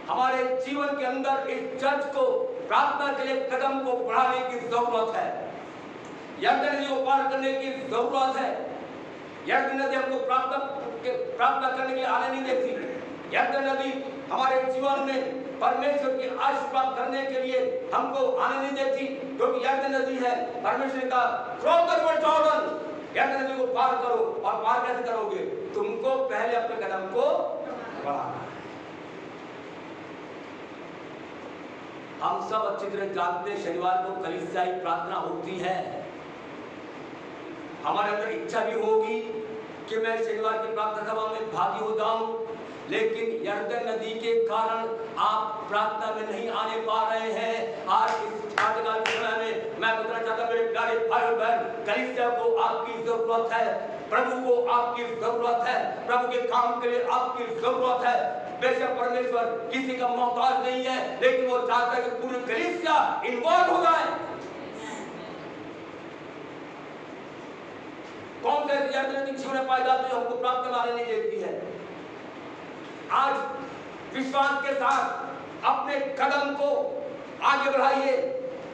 हमारे जीवन के अंदर इस चर्च को प्रार्थना के लिए कदम को बढ़ाने की जरूरत है। यर्दन नदी को पार करने की जरूरत है। यर्दन नदी हमको प्रार्थना करने के लिए आने नहीं देती। यर्दन नदी हमारे जीवन में परमेश्वर की आशीष प्राप्त करने के लिए हमको आने नहीं देती, क्योंकि यर्दन नदी है परमेश्वर का क्रॉस द रिवर जॉर्डन। यर्दन नदी को पार करो, और पार कैसे करोगे? तुमको पहले अपने कदम को बढ़ाना है। हम सब अच्छी तरह जानते हैं शनिवार को कलीसियाई प्रार्थना होती है। हमारे अंदर इच्छा भी होगी कि मैं शनिवार की प्रार्थना सभा में भागी हो जाऊं, लेकिन यर्दन नदी के कारण आप प्रार्थना में नहीं आने पा रहे हैं। आज इस प्रातःकाल के समय में मैं बताना चाहता हूं मेरे प्यारे भाई और बहन, कलीसिया को आपकी जरूरत है, प्रभु को आपकी जरूरत है, प्रभु के काम के लिए आपकी जरूरत है। बेशक परमेश्वर किसी का मोहताज नहीं है, लेकिन वो चाहता है कि पूरी कलीसिया इन्वॉल्व हो जाए। कौन से यर्दन नदी में पाई जाती है, हमको प्राप्त करने नहीं देती है। आज विश्वास के साथ अपने कदम को आगे बढ़ाइए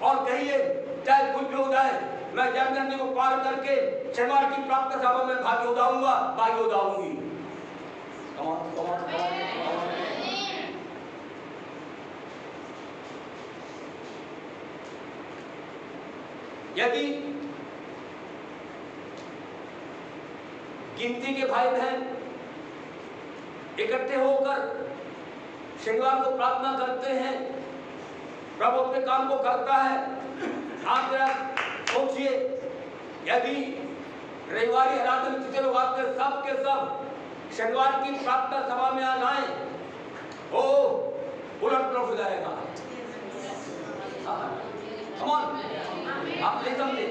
और कहिए, चाहे कुछ भी हो जाए, मैं यर्दन नदी को पार करके शनिवार की प्रार्थना सभा में भागी हो जाऊंगा, भागी हो जाऊंगी। गिनती के भाई बहन इकट्ठे होकर शनिवार को प्रार्थना करते हैं, प्रभु अपने काम को करता है। आप जरा सोचिए, यदि रविवारी आराधना में जितने लोग आते हैं सब के सब शनिवार की प्रार्थना सभा में आ जाए, ओ उलट पलट हो जाएगा। आप नहीं समझे?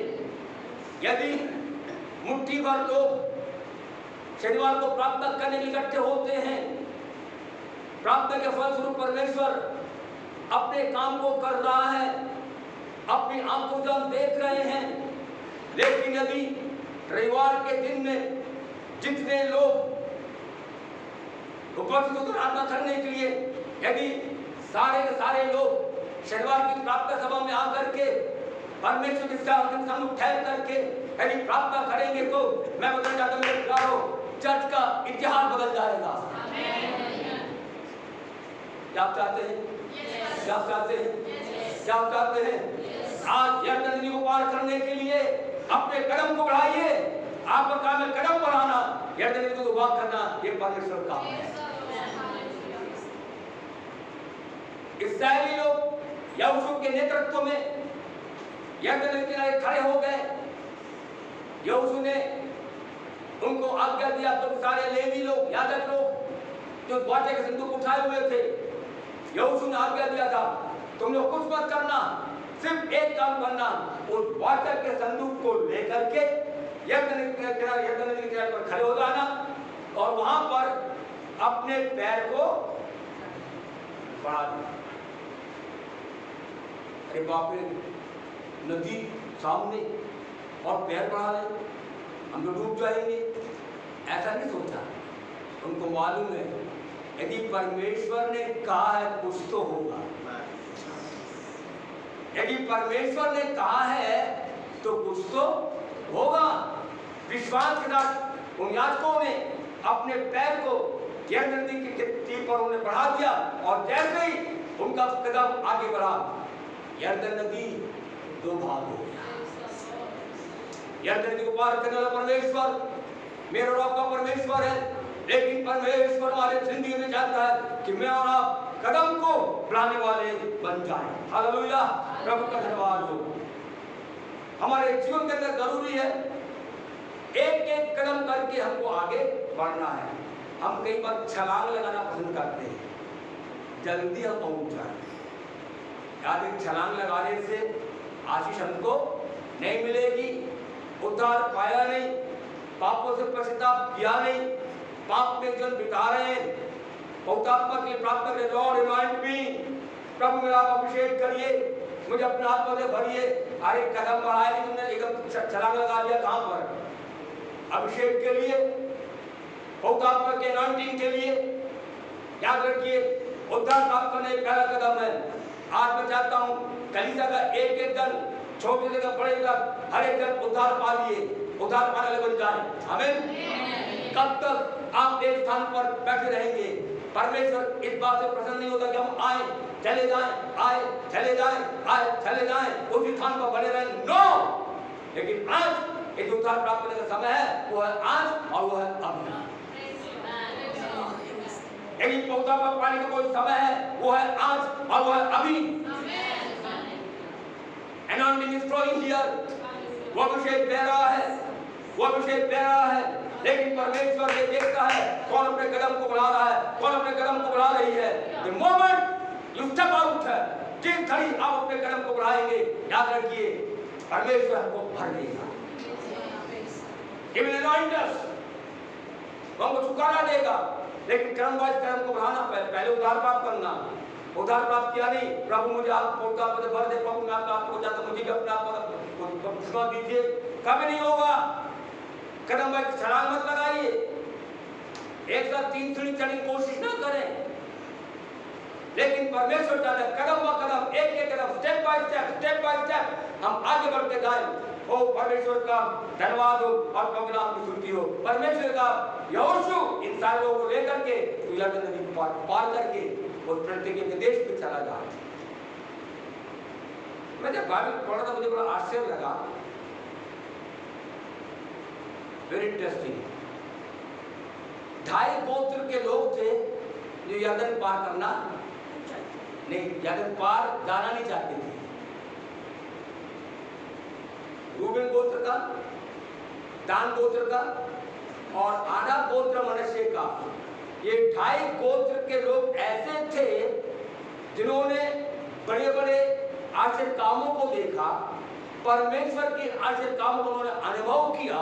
यदि मुट्ठी भर लोग शनिवार को प्रार्थना करने के इकट्ठे होते हैं, प्रार्थना के फलस्वरूप परमेश्वर अपने काम को कर रहा है, अपनी आंखों से हम देख रहे हैं। लेकिन यदि रविवार के दिन में जितने लोग उपस्थित होकर प्रार्थना करने के लिए, यदि सारे के सारे लोग शनिवार की प्रार्थना सभा में आकर के परमेश्वर के सामने ठहर करके यदि प्रार्थना करेंगे, तो मैं बताना चाहता हूँ मेरे प्यारों, चर्च का इतिहास बदल जाएगा। क्या आप चाहते हैं? क्या आप चाहते हैं? क्या आप चाहते हैं? आज यर्दन नदी को पार करने के लिए अपने कदम को बढ़ाइए। आपका काम है कदम बढ़ाना, यर्दन नदी को पार करना, ये परमेश्वर का है। इस्राएली लोग यहोशू के नेतृत्व में यर्दन नदी किनारे खड़े हो गए। यहोशू ने उनको आज्ञा दिया, तो सारे लेवी लोग, याजक लोग जो वाचा के संदूक उठाए हुए थे, यहोशू ने आज्ञा दिया था, तुम लोग कुछ मत करना, सिर्फ एक काम करना, उस वाचा के संदूक को लेकर के यर्दन नदी के किनारे पर खड़े हो जाना और वहां पर अपने पैर को बढ़ा देना। अरे बाप रे, नदी सामने और पैर बढ़ा ले, हम तो डूब जाएंगे, ऐसा नहीं सोचा। उनको मालूम है यदि परमेश्वर ने कहा है कुछ तो होगा, यदि परमेश्वर ने कहा है तो कुछ तो होगा। विश्वास के साथ उन याजकों ने अपने पैर को यर्दन नदी के तीर पर उन्हें बढ़ा दिया और जैसे ही उनका कदम आगे बढ़ा, यर्दन नदी दो भाग हो गया। यर्दन नदी को पार करने वाला परमेश्वर मेरा और आपका परमेश्वर है, लेकिन परमेश्वर हमारे जिंदगी में चाहता है कि मैं और आप कदम को बढ़ाने वाले बन जाएं। हालेलुया, प्रभु का धन्यवाद हो। हमारे जीवन के अंदर जरूरी है एक एक कदम करके हमको आगे बढ़ना है। हम कई बार छलांग लगाना पसंद करते हैं, जल्दी हम पहुंच जाए। याद है, छलांग लगाने से आशीष हमको नहीं मिलेगी, उद्धार पाया नहीं, पापों से पश्चाताप किया नहीं, पाप में जल बिता रहे हैं। पवित्रात्मा के लिए प्रार्थना करें, लॉर्ड रिमाइंड मी, प्रभु मेरा अभिषेक करिए, मुझे अपने आत्मा से भरिए। अरे कदम बढ़ाया नहीं तुमने, एकदम छलांग लगा दिया, कहां पर? अभिषेक के लिए, पवित्रात्मा के अनॉइंटिंग के लिए। याद रखिए, उद्धार प्राप्त करने का पहला कदम है। आज मैं चाहता हूं कलीसिया का एक एक दल, छोटे से बड़े तक, हर एक दल उद्धार पा लिए, उद्धार पाने वाले बन जाए। आमीन। कब तक आप एक स्थान पर बैठे रहेंगे? परमेश्वर इस बात से प्रसन्न नहीं होता कि हम आए चले जाएं, आए चले जाएं, आए चले जाएं, उसी स्थान पर बने रहें। नो, लेकिन आज एक उद्धार प्राप्त करने का समय है, वो है आज और वो है अभी। यदि पौधा पर पाने का कोई समय है, वो है आज और वो है अभी। Anointing is flowing here, वो अभिषेक दे रहा है, वो अभिषेक दे रहा है। लेकिन परमेश्वर ये देखता है कौन अपने कदम को बढ़ा रहा है, कौन अपने कदम को बढ़ा रही है। The moment you step out है, जिस घड़ी आप अपने कदम को बढ़ाएंगे, याद रखिए परमेश्वर हमको भर देगा। He will anoint us, वो हमको छुटकारा देगा। लेकिन क्रमवाइज कदम को बढ़ाना, पहले उद्धार प्राप्त करना। उद्धार प्राप्त किया नहीं, प्रभु मुझे आप पवित्र भर दे, प्रभु मैं आपको चाहता, मुझे भी अपने आप को दीजिए, कभी नहीं होगा। कदम भाई छलांग मत लगाइए, एक साथ 3 सीढ़ी चढ़ने की कोशिश ना करें। लेकिन परमेश्वर चाहता है कदम ब कदम, एक एक कदम, स्टेप बाय स्टेप हम आगे बढ़ते जाएं। ओ परमेश्वर का धन्यवाद हो और प्रभु नाम की स्तुति हो। परमेश्वर का यहोशू इन सारे लोगों को लेकर के यरदन नदी को पार करके उस प्रतिज्ञा के देश में चला जा। मैं जब बाइबल पढ़ा था मुझे बड़ा आश्चर्य लगा, वेरी इंटरेस्टिंग। 2.5 गोत्र के लोग थे जो यरदन पार करना नहीं, यरदन पार जाना नहीं चाहते थे। रूबेन गोत्र का, दान गोत्र का और आधा गोत्र मनश्शे का। ये 2.5 गोत्र के लोग ऐसे थे जिन्होंने बड़े बड़े आश्चर्य कामों को देखा, परमेश्वर के आश्चर्य कामों को उन्होंने अनुभव किया,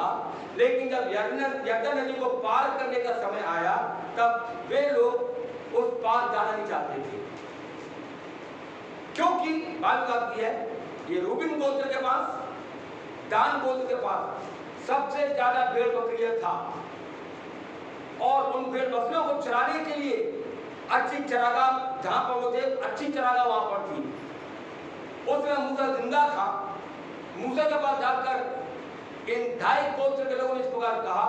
लेकिन जब यरदन नदी को पार करने का समय आया तब वे लोग उस पार जाना नहीं चाहते थे। क्योंकि बात आती है ये रूबेन गोत्र के पास, दान गोत्र के पास सबसे ज्यादा भेड़ बकरियां था और उन भेड़ बकरियों को चराने के लिए अच्छी चरागाह, जहां पर वो थे अच्छी चरागाह वहां पर थी। उसमें मूसा जिंदा था। मूसा के पास जाकर इन 2.5 गोत्र के लोगों ने इस प्रकार कहा,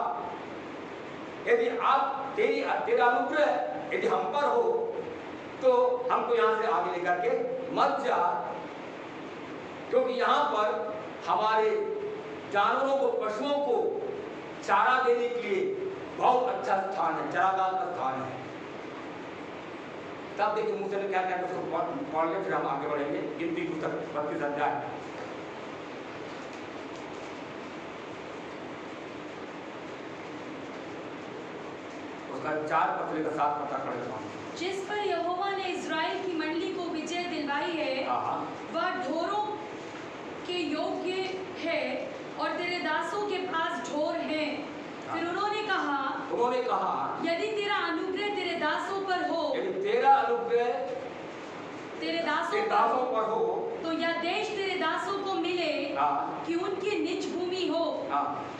यदि आप तेरा अनुग्रह यदि हम पर हो तो हमको यहाँ से आगे लेकर के मत जा, क्योंकि यहाँ पर हमारे जानवरों को, पशुओं को चारा देने के लिए बहुत अच्छा स्थान है, चरागाह का स्थान है। तब देखिए मूसा ने क्या क्या पढ़ ले, फिर हम आगे बढ़ेंगे। गिनती पुस्तक 32 अध्याय उसका 4 पद से लेकर 7 पद तक पढ़ेगा। जिस पर यहोवा ने इज़राइल की मंडली को विजय दिलवाई है वह ढोरों के योग्य है और तेरे दासों के पास ढोर हैं। फिर उन्होंने कहा यदि तेरा अनुग्रह तेरे दासों पर हो, यदि तेरा अनुग्रह तेरे दासों पर हो तो यह देश तेरे दासों को मिले कि उनकी निज भूमि हो,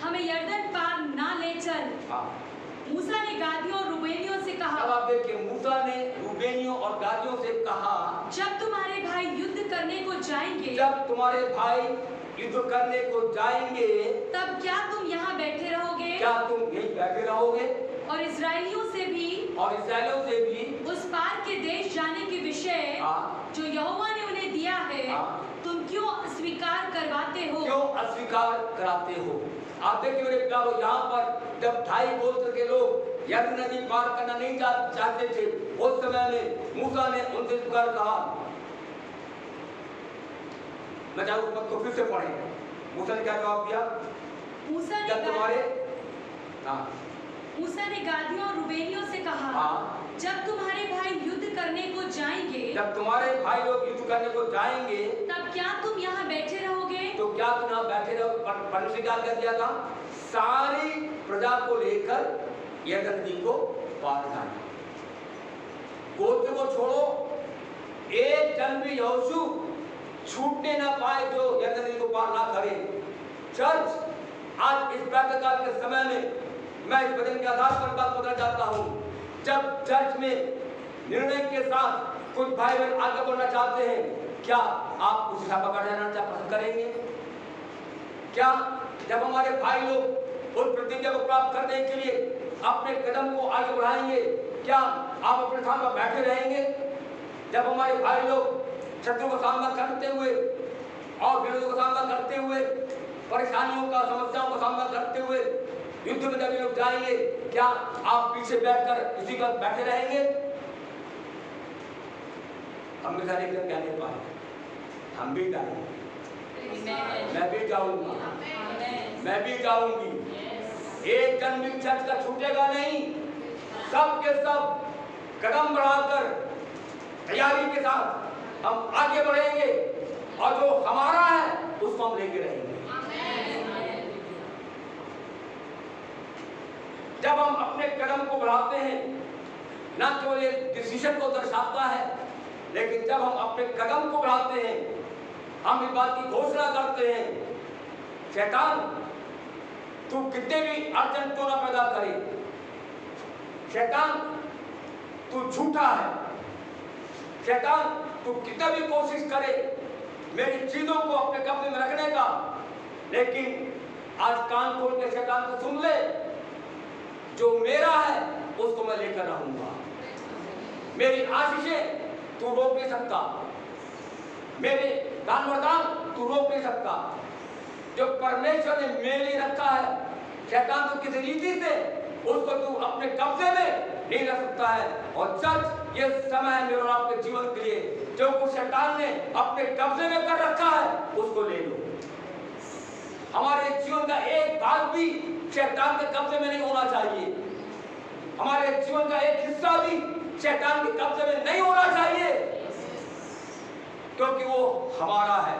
हमें यरदन पार ना ले चल। मूसा ने गादियों और रूबेनियों से कहा, अब आप देखिए मूसा ने रूबेनियों और गादियों से कहा, जब तुम्हारे भाई युद्ध करने को जाएंगे, जब तुम्हारे भाई युद्ध करने को जाएंगे, तब क्या तुम यहाँ बैठे रहोगे? क्या तुम यहीं बैठे रहोगे? और इस्राएलियों से भी उस पार के देश जाने के विषय जो यहोवा ने उन्हें दिया है तुम क्यों अस्वीकार करवाते हो? क्यों अस्वीकार कराते हो? आप देखिए मेरे प्यारो, यहाँ पर जब 2.5 गोत्र के लोग यरदन नदी पार करना नहीं चाहते थे, उस समय में मूसा ने उनसे पुकार कहा, मैं चाहूँ उस पद को फिर से पढ़ें। मूसा ने क्या जवाब दिया? मूसा ने गादियों और रूबेनियों से कहा, जब तुम्हारे भाई युद्ध करने को जाएंगे, जब तुम्हारे भाई लोग युद्ध करने को जाएंगे, तब क्या तुम यहाँ बैठे रहोगे? तो क्या तुम यहाँ बैठे रहोगे? परमेश्वर क्या कर दिया था? सारी प्रजा को लेकर यरदन नदी को पार जाना। गोत्र को छोड़ो, एक जन भी यहोशू छूटने ना पाए जो यरदन नदी को पार ना करे। चर्च आज इस प्रातःकाल के समय में मैं इस वचन के आधार पर बात करना चाहता हूँ। जब चर्च में निर्णय के साथ कुछ भाई बहन आगे बढ़ना चाहते हैं, क्या आप उस दिशा पकड़ जाना पसंद करेंगे? क्या जब हमारे भाई लोग उस प्रतिज्ञा को प्राप्त करने के लिए अपने कदम को आगे बढ़ाएंगे, क्या आप अपने स्थान पर बैठे रहेंगे? जब हमारे भाई लोग शत्रु का सामना करते हुए और विरोधों का सामना करते हुए, परेशानियों का, समस्याओं का सामना करते हुए युद्ध में जब लोग जाएंगे, क्या आप पीछे बैठकर इसी पर बैठे रहेंगे? हम में सारे एकदम क्या नहीं पाए, हम भी जाएंगे, मैं भी जाऊंगा, मैं भी जाऊंगी। एक जन भी चर्च का छूटेगा नहीं। सब के सब कदम बढ़ाकर तैयारी के साथ हम आगे बढ़ेंगे और जो हमारा है उसको हम लेके रहेंगे। जब हम अपने कदम को बढ़ाते हैं, न केवल ये डिसीजन को दर्शाता है, लेकिन जब हम अपने कदम को बढ़ाते हैं, हम इस बात की घोषणा करते हैं, शैतान तू कितने भी अड़चन क्यों ना पैदा करे, शैतान तू झूठा है, शैतान तू कितना भी कोशिश करे मेरी चीजों को अपने कब्जे में रखने का, लेकिन आज कान खोल के शैतान को सुन ले, जो मेरा है उसको मैं लेकर रहूंगा। मेरी आशीषें तू रोक नहीं सकता, मेरे दान वरदान तू रोक नहीं सकता। जो परमेश्वर ने मेरे लिए रखा है, शैतान तो किसी रीति से उसको तू अपने कब्जे में नहीं रख सकता है। और चर्च ये समय है मेरे और आपके जीवन के लिए, जो कुछ शैतान ने अपने कब्जे में कर रखा है उसको ले लो। हमारे जीवन का एक भाग भी शैतान के कब्जे में नहीं होना चाहिए। हमारे जीवन का एक हिस्सा भी शैतान के कब्जे में नहीं होना चाहिए, क्योंकि वो हमारा है।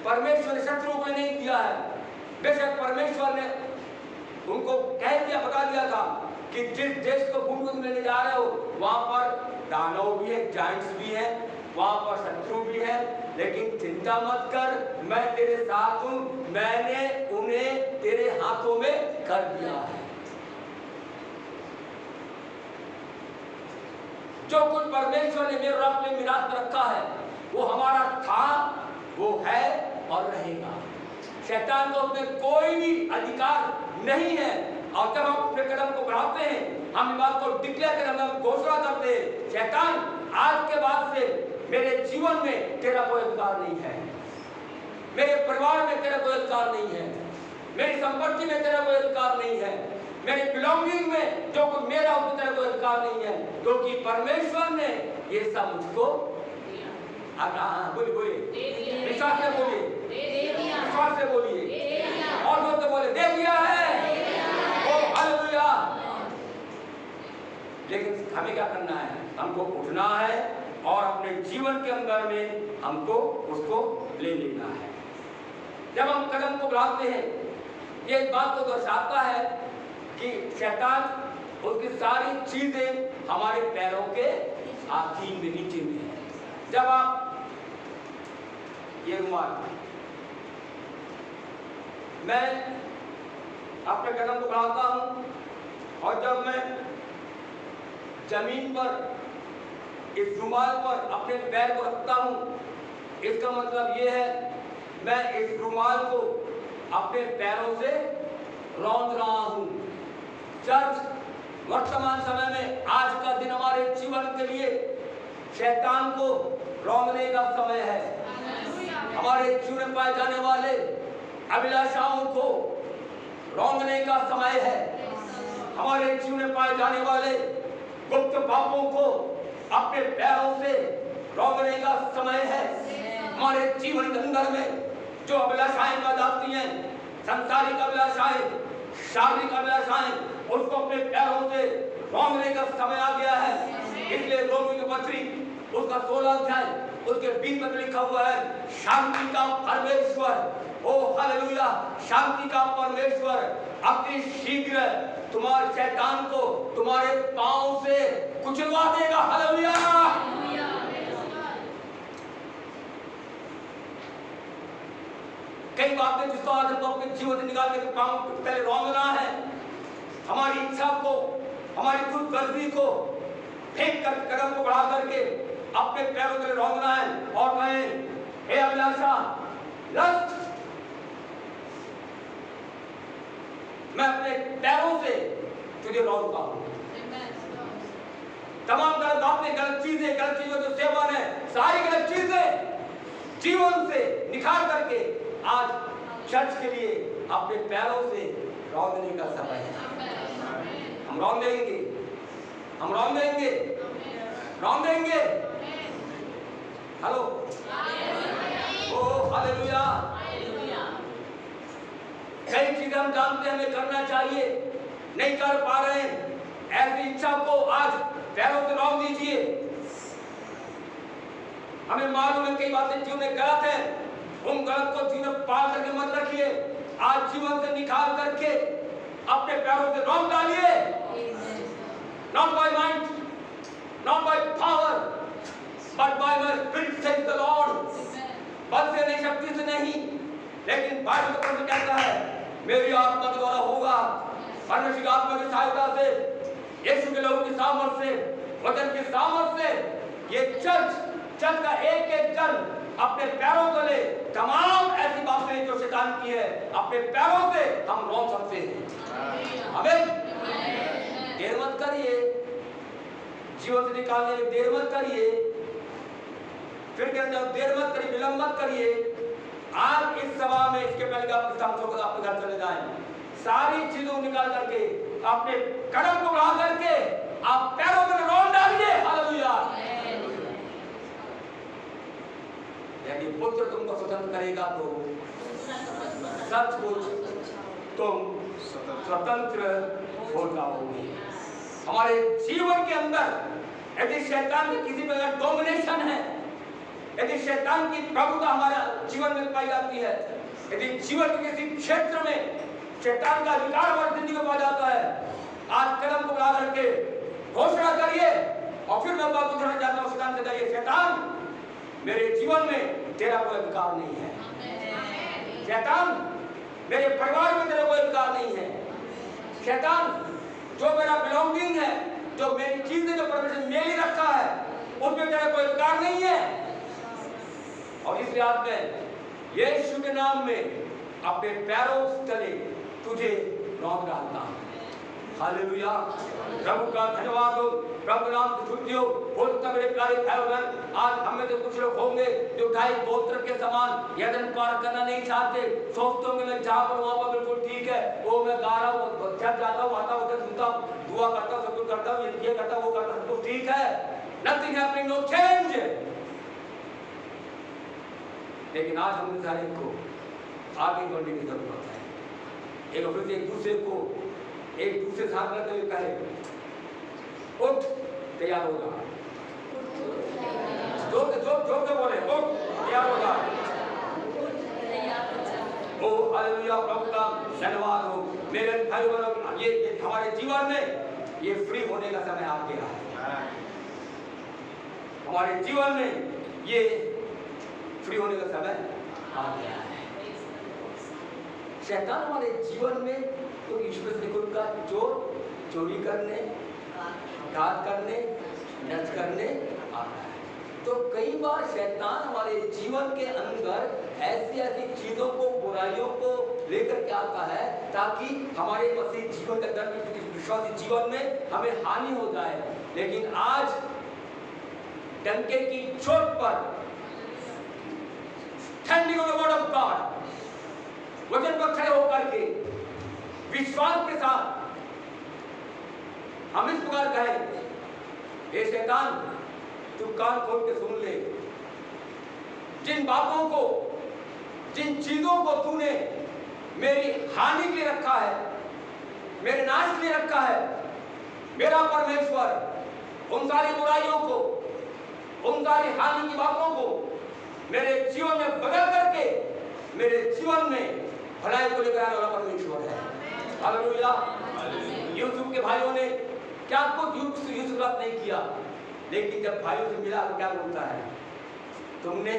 परमेश्वर ने शत्रुओं को नहीं दिया है। बेशक परमेश्वर ने उनको कह दिया, बता दिया था कि जिस देश को भूमि में ले जा रहे हो वहां पर दानव भी है, जाइंट्स भी है, वहां पर शत्रु भी है, लेकिन चिंता मत कर, मैं तेरे साथ हूं, मैंने उन्हें तेरे हाथों में कर दिया है। जो कुछ परमेश्वर ने मेरे रब ने मिरास में रखा है वो हमारा था, वो है और रहेगा। शैतान को उसमें कोई भी अधिकार नहीं है। और जब हम अपने कदम को बढ़ाते हैं, हम इस बात को डिक्लेयर कर, हम घोषणा करते हैं, शैतान आज के बाद से मेरे जीवन में तेरा कोई अधिकार नहीं है, मेरे परिवार में तेरा कोई अधिकार नहीं है, मेरी संपत्ति में तेरा कोई अधिकार नहीं है, मेरे बिलोंगिंग में जो कुछ मेरा उसमें तेरा कोई अधिकार नहीं है, क्योंकि परमेश्वर ने ये सब मुझको बोलिए, विश्वास से बोलिए, विश्वास से बोलिए, और जोर से बोले, दे दिया है। ओ हालेलुया। लेकिन हमें क्या करना है? हमको उठना है और अपने जीवन के अंदर में हमको उसको ले लेना है। जब हम कदम को बढ़ाते हैं, ये इस बात को दर्शाता है कि शैतान उसकी सारी चीजें हमारे पैरों के अधीन में, नीचे में है। जब आप ये रुमाल, मैं अपने कदम को बढ़ाता हूं और जब मैं जमीन पर इस रुमाल पर अपने पैर को रखता हूं, इसका मतलब ये है मैं इस रुमाल को अपने पैरों से रौंद रहा हूं। चर्च, वर्तमान समय में आज का दिन हमारे जीवन के लिए शैतान को रौंदने का समय है। हमारे जीवन में पाए जाने वाले अभिलाषाओं को रौंदने का समय है। हमारे जीवन में पाए जाने वाले गुप्त पापों को अपने पैरों से रौंदने का समय है। हमारे जीवन के अंदर में जो अभिलाषाएं पैदा होती हैं, संसारिक अभिलाषाएं, शारीरिक अभिलाषाएं, उसको अपने पैरों से रौंदने का समय आ गया है। इसलिए रोमी की पत्री उसका 16 अध्याय उसके 20 में लिखा हुआ है, शांति का परमेश्वर, ओ हालेलुया, शांति का परमेश्वर अति शीघ्र तुम्हारे शैतान को तुम्हारे पांव से कुचलवा देगा। हालेलुया। कई बातें जिसको आज हमको अपने जीवन से निकाल के पांव पहले रौंदना है, हमारी इच्छा को, हमारी खुद गर्जी को फेंक कर कदम को बढ़ा करके अपने पैरों के लिए रौंदना है और कहें, हे अभिलाषा, लस्ट, मैं अपने पैरों से तुझे रौंदता हूं। तमाम गलत बातें, गलत चीजों जो सेवन है, सारी गलत चीजें जीवन से निकाल करके आज चर्च के लिए अपने पैरों से रौंदने का समय है। हम रौंदेंगे, हम रौंदेंगे, रौंदेंगे। हेलो, ओ हालेलुया। कई चीजें हम जानते हैं हमें करना चाहिए, नहीं कर पा रहे हैं, ऐसी इच्छा को आज पैरों से रौंद दीजिए। हमें मालूम है कई बातें जीवन में गलत है, उन गलत को जीवन में पाल करके मत रखिए, आज जीवन से निकाल करके अपने पैरों से रौंद डालिए। Not by might, not by power, but by my spirit says the Lord। बल से नहीं, शक्ति से नहीं, लेकिन बाइबल तो कहता है मेरी आत्मा के द्वारा होगा। परमेश्वर की आत्मा की सहायता से, यीशु के लहू की सामर्थ से, वचन की सामर्थ से, ये चर्च का एक एक जन अपने पैरों तले तमाम ऐसी बातें जो शैतान की है अपने पैरों से हम रौंद सकते हैं। आमीन। देर मत करिए, जीवन से निकालने में देर मत करिए, फिर कहते हैं देर मत करिए, विलंब मत करिए। आज इस सभा में इसके पहले आप अपने घर चले जाएं, सारी चीजों को निकाल करके अपने कदम को बढ़ा करके आप पैरों में रोल डालिए। हालेलुया। यदि पुत्र तुमको स्वतंत्र करेगा तो सचमुच तुम स्वतंत्र हो जाओगे। हमारे जीवन के अंदर यदि शैतान की किसी प्रकार डोमिनेशन है, यदि शैतान की प्रभुता हमारे जीवन में पाई जाती है, यदि जीवन के किसी क्षेत्र में शैतान का अधिकार हमारी जिंदगी में पा जाता है, आज कदम को बढ़ा करके घोषणा करिए। और फिर मैं बात उठाना चाहता हूं, शैतान से कहिए, शैतान मेरे जीवन में तेरा कोई अधिकार नहीं है। शैतान मेरे परिवार में तेरा कोई अधिकार नहीं है। शैतान जो मेरा बिलोंगिंग है, जो मेरी चीजें जो परमेश्वर ने मेरे लिए रखा है, उसमें तेरा कोई अधिकार नहीं है। और इसलिए आज मैं यीशु के नाम में अपने पैरों तले तुझे रौंद डालता हूं। हालेलुया। प्रभु का धन्यवाद हो, प्रभु नाम की स्तुति हो। हो सकता है मेरे प्यारे भाई बहन, आज हम में से कुछ लोग होंगे जो ढाई गोत्र के समान यर्दन पार करना नहीं चाहते। सोचते होंगे मैं जहाँ पर वहाँ पर बिल्कुल ठीक है, वो मैं गा रहा हूँ, जब जाता हूँ, आता हूँ, सुनता हूँ, दुआ करता हूँ, सब कुछ करता हूँ, ये करता हूँ, वो करता हूँ, सब कुछ ठीक है। Nothing happening, no change। लेकिन आज हम सारे को आगे बढ़ने की जरूरत है। एक दूसरे को एक दूसरे साथ करते हुए कहे, उठ, तैयार होगा। जोर से बोले, उठ, तैयार होगा। ओ हालेलुया। प्रभु का धन्यवाद हो। मेरे भाई बहनों, ये हमारे जीवन में ये फ्री होने का समय आ गया है। हमारे जीवन में ये फ्री होने का समय आ गया है। शैतान हमारे जीवन में तो ईश्वर से खुद का चोरी करने, घात करने, नष्ट करने आता है। तो कई बार शैतान हमारे जीवन के अंदर ऐसी चीजों को, बुराइयों को लेकर के आता है ताकि हमारे मसीह जीवन के अंदर, विश्वासी जीवन में हमें हानि हो जाए। लेकिन आज डंके की चोट पर standing on the word of God, वचन पर खड़े होकर के विश्वास के साथ हम इस प्रकार कहें, हे शैतान, तू कान खोल के सुन ले। जिन बातों को, जिन चीजों को तूने मेरी हानि के लिए रखा है, मेरे नाश के लिए रखा है, मेरा परमेश्वर उन सारी बुराइयों को, उन सारी हानि की बातों को मेरे जीवन में बदल करके मेरे जीवन में भलाई को लेकर आने वाला परमेश्वर है। हालेलुया। यूसुफ के भाइयों ने क्या कुछ यूसुफ बात नहीं किया, लेकिन जब भाइयों से मिला तो क्या बोलता है, तुमने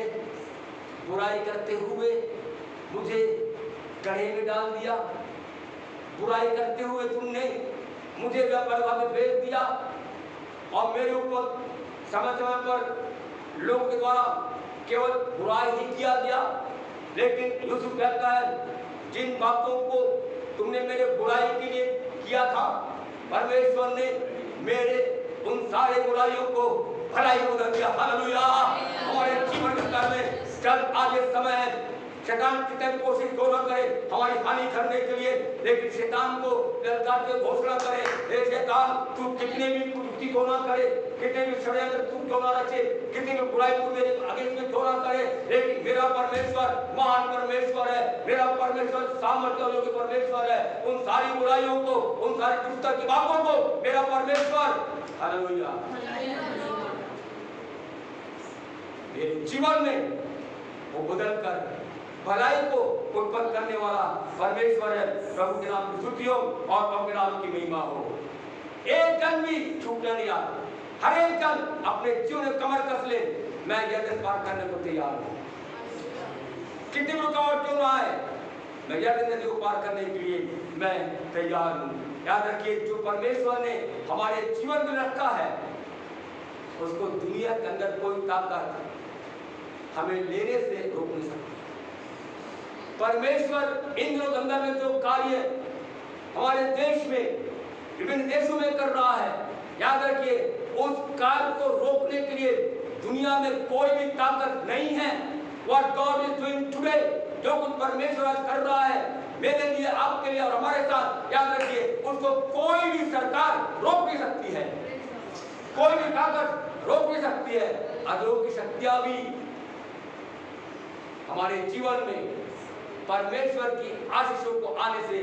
बुराई करते हुए मुझे कड़े में डाल दिया, बुराई करते हुए तुमने मुझे व्यापार में भेज दिया और मेरे ऊपर समय समय पर लोगों के द्वारा केवल बुराई ही किया गया। लेकिन यूसुफ कहता है, जिन बातों को तुमने मेरे बुराई के लिए किया था, परमेश्वर ने मेरे उन सारे बुराइयों को भलाई में बदल दिया। हालेलुया। हमारे जीवन के अंदर में जब आज ये समय है, शैतान कितने कोशिश क्यों न करे हमारी हानि करने के लिए, लेकिन शैतान को ललकार के घोषणा करे, हे शैतान, तू कितने भी कुयुक्ति क्यों ना करे, कितने भी षड्यंत्र तू क्यों ना रचे, कितनी भी बुराई तू मेरे आगे में क्यों ना करे, लेकिन मेरा परमेश्वर महान परमेश्वर है, मेरा परमेश्वर सामर्थ्य योग्य परमेश्वर है। उन सारी बुराइयों को, उन सारी दुष्टता की बातों को मेरा परमेश्वर, हालेलुया, मेरे जीवन में वो बदल कर भलाई को उत्पन्न करने वाला परमेश्वर है। प्रभु के नाम की स्तुति हो और प्रभु के नाम की महिमा हो। एक जन भी छूटना नहीं आता, हर एक जन अपने जीवन में कमर कस ले, मैं यर्दन पार करने को तैयार हूँ। कितनी रुकावट क्यों ना आए, मैं यर्दन नदी को पार करने के लिए मैं तैयार हूँ। याद रखिए, जो परमेश्वर ने हमारे जीवन में रखा है, उसको दुनिया के अंदर कोई ताकत हमें लेने से रोक नहीं सकती। परमेश्वर इन दिनों अंदर में जो कार्य हमारे देश में, विभिन्न देशों में कर रहा है, याद रखिए, उस कार्य को रोकने के लिए दुनिया में कोई भी ताकत नहीं है। What God is doing today, जो कुछ परमेश्वर आज कर रहा है, मेरे लिए, आपके लिए और हमारे साथ। याद रखिए, उसको कोई भी सरकार रोक नहीं सकती है, कोई भी ताकत रोक नहीं सकती है। अधोलोक की शक्तियां भी हमारे जीवन में परमेश्वर की आशीषों को आने से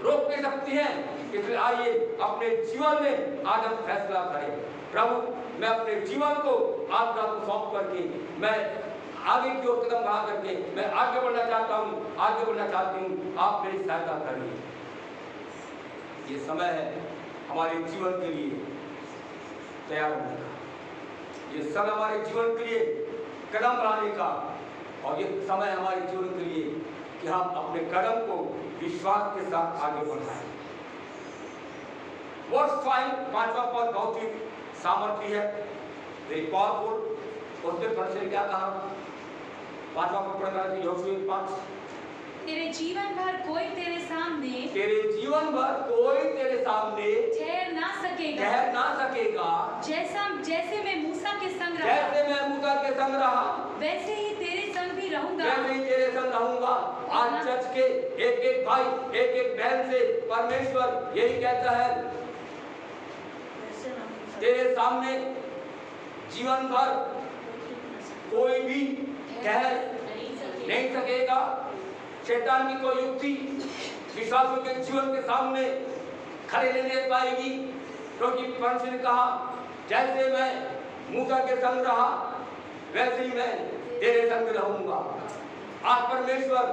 रोक नहीं सकती हैं। इसलिए आइए अपने जीवन में आज हम फैसला करें, प्रभु मैं अपने जीवन को आपका सौंप करके मैं आगे की ओर कदम बढ़ा करके मैं आगे बढ़ना चाहता हूँ, आगे बढ़ना चाहती हूँ। आप मेरी सहायता करिए। ये समय है हमारे जीवन के लिए तैयार होने का, ये समय हमारे जीवन के लिए कदम बढ़ाने का, और ये समय हमारे जीवन के लिए कि हम अपने कदम को विश्वास के साथ आगे बढ़ाएं। वर्स 5 पांचवा पद बहुत ही सामर्थ्य है, वेरी पावरफुल। उसके पद से क्या कहा? पांचवा पद पढ़ रहा है यहोशू 5। तेरे जीवन भर कोई तेरे सामने ठहर ना सकेगा। जैसे मैं मूसा के संग रहा, वैसे ही तेरे संग भी रहूंगा। आज चर्च के एक भाई, एक बहन से परमेश्वर यही कहता है, तेरे सामने जीवन भर कोई भी ठहर नहीं सकेगा। शैतान की कोई युक्ति विश्वासियों के जीवन के सामने खड़े नहीं पाएगी, क्योंकि परमेश्वर ने कहा, जैसे मैं मूसा के संग रहा वैसे ही मैं तेरे संग रहूंगा। आज परमेश्वर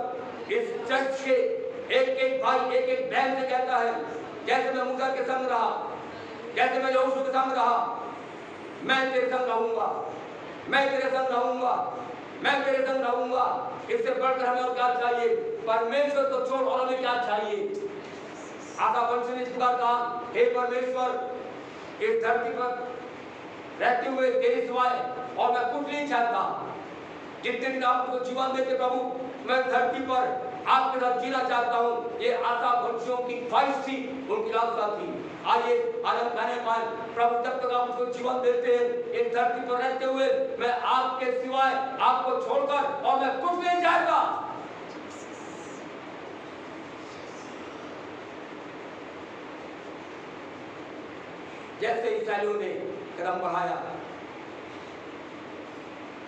इस चर्च के एक भाई, एक बहन से कहता है, जैसे मैं मूसा के संग रहा, जैसे मैं यहोशू के संग रहा, मैं तेरे संग रहूंगा। इससे बढ़कर हमें और क्या चाहिए? परमेश्वर को छोड़ और हमें क्या चाहिए? आशा वंश ने इस बार कहा, हे परमेश्वर, इस धरती पर रहते हुए तेरे सिवाय और मैं कुछ नहीं चाहता। जितने दिन आप मुझको जीवन देते प्रभु, मैं धरती पर आपके साथ जीना चाहता हूँ। ये आशा वंशियों की ख्वाहिश थी, उनकी लालसा थी। आइए आज हम कहने पाए, प्रभु जब तक आप मुझको जीवन देते हैं, इस धरती पर रहते हुए मैं आपके सिवाय, आपको छोड़कर और मैं कुछ नहीं चाहता। जैसे इस्राएलियों ने कदम बढ़ाया,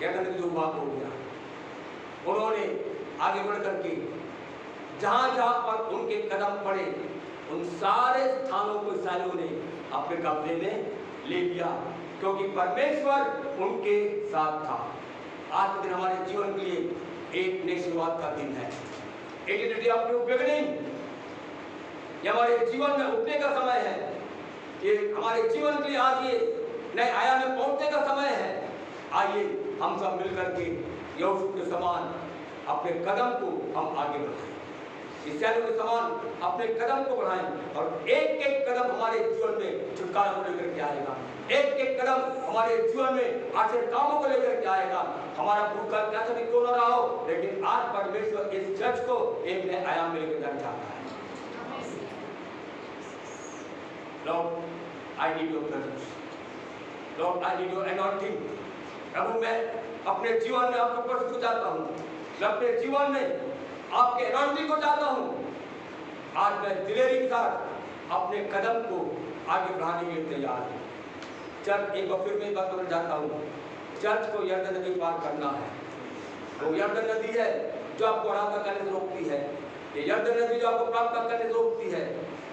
जो बात हो गया, उन्होंने आगे बढ़ करके जहां जहां पर उनके कदम पड़े, उन सारे स्थानों को इस्राएलियों ने अपने कब्जे में ले लिया, क्योंकि परमेश्वर उनके साथ था। आज के दिन हमारे जीवन के लिए एक नई शुरुआत का दिन है। Day of new beginning. ये हमारे जीवन में उठने का समय है। ये हमारे जीवन के लिए आज ये नए आयाम में पहुंचने का समय है। आइए हम सब मिलकर के यहोशू के समान अपने कदम को हम आगे बढ़ाएं, इस्राएलियों के समान अपने कदम को बढ़ाएं, और एक कदम हमारे जीवन में छुटकारा को लेकर के आएगा। एक कदम हमारे जीवन में अच्छे कामों को लेकर के आएगा। हमारा भूतकाल कैसा भी क्यों न रहा हो, लेकिन आज परमेश्वर इस चर्च को एक नए आयाम में लेकर जाना चाहता है। Lord, I need your presence. Lord, I need your anointing. प्रभु मैं अपने जीवन में आपको प्रस्तुत को चाहता हूँ, मैं अपने जीवन में आपके anointing को चाहता हूँ। आज मैं दिलेरी के साथ अपने कदम को आगे बढ़ाने के लिए तैयार हूँ। चर्च एक बार फिर मैं बात करना चाहता हूँ, चर्च को यरदन नदी पार करना है। वो यरदन नदी है जो आपको आराधना करने से रोकती है। ये यरदन नदी जो आपको प्रार्थना करने से रोकती है।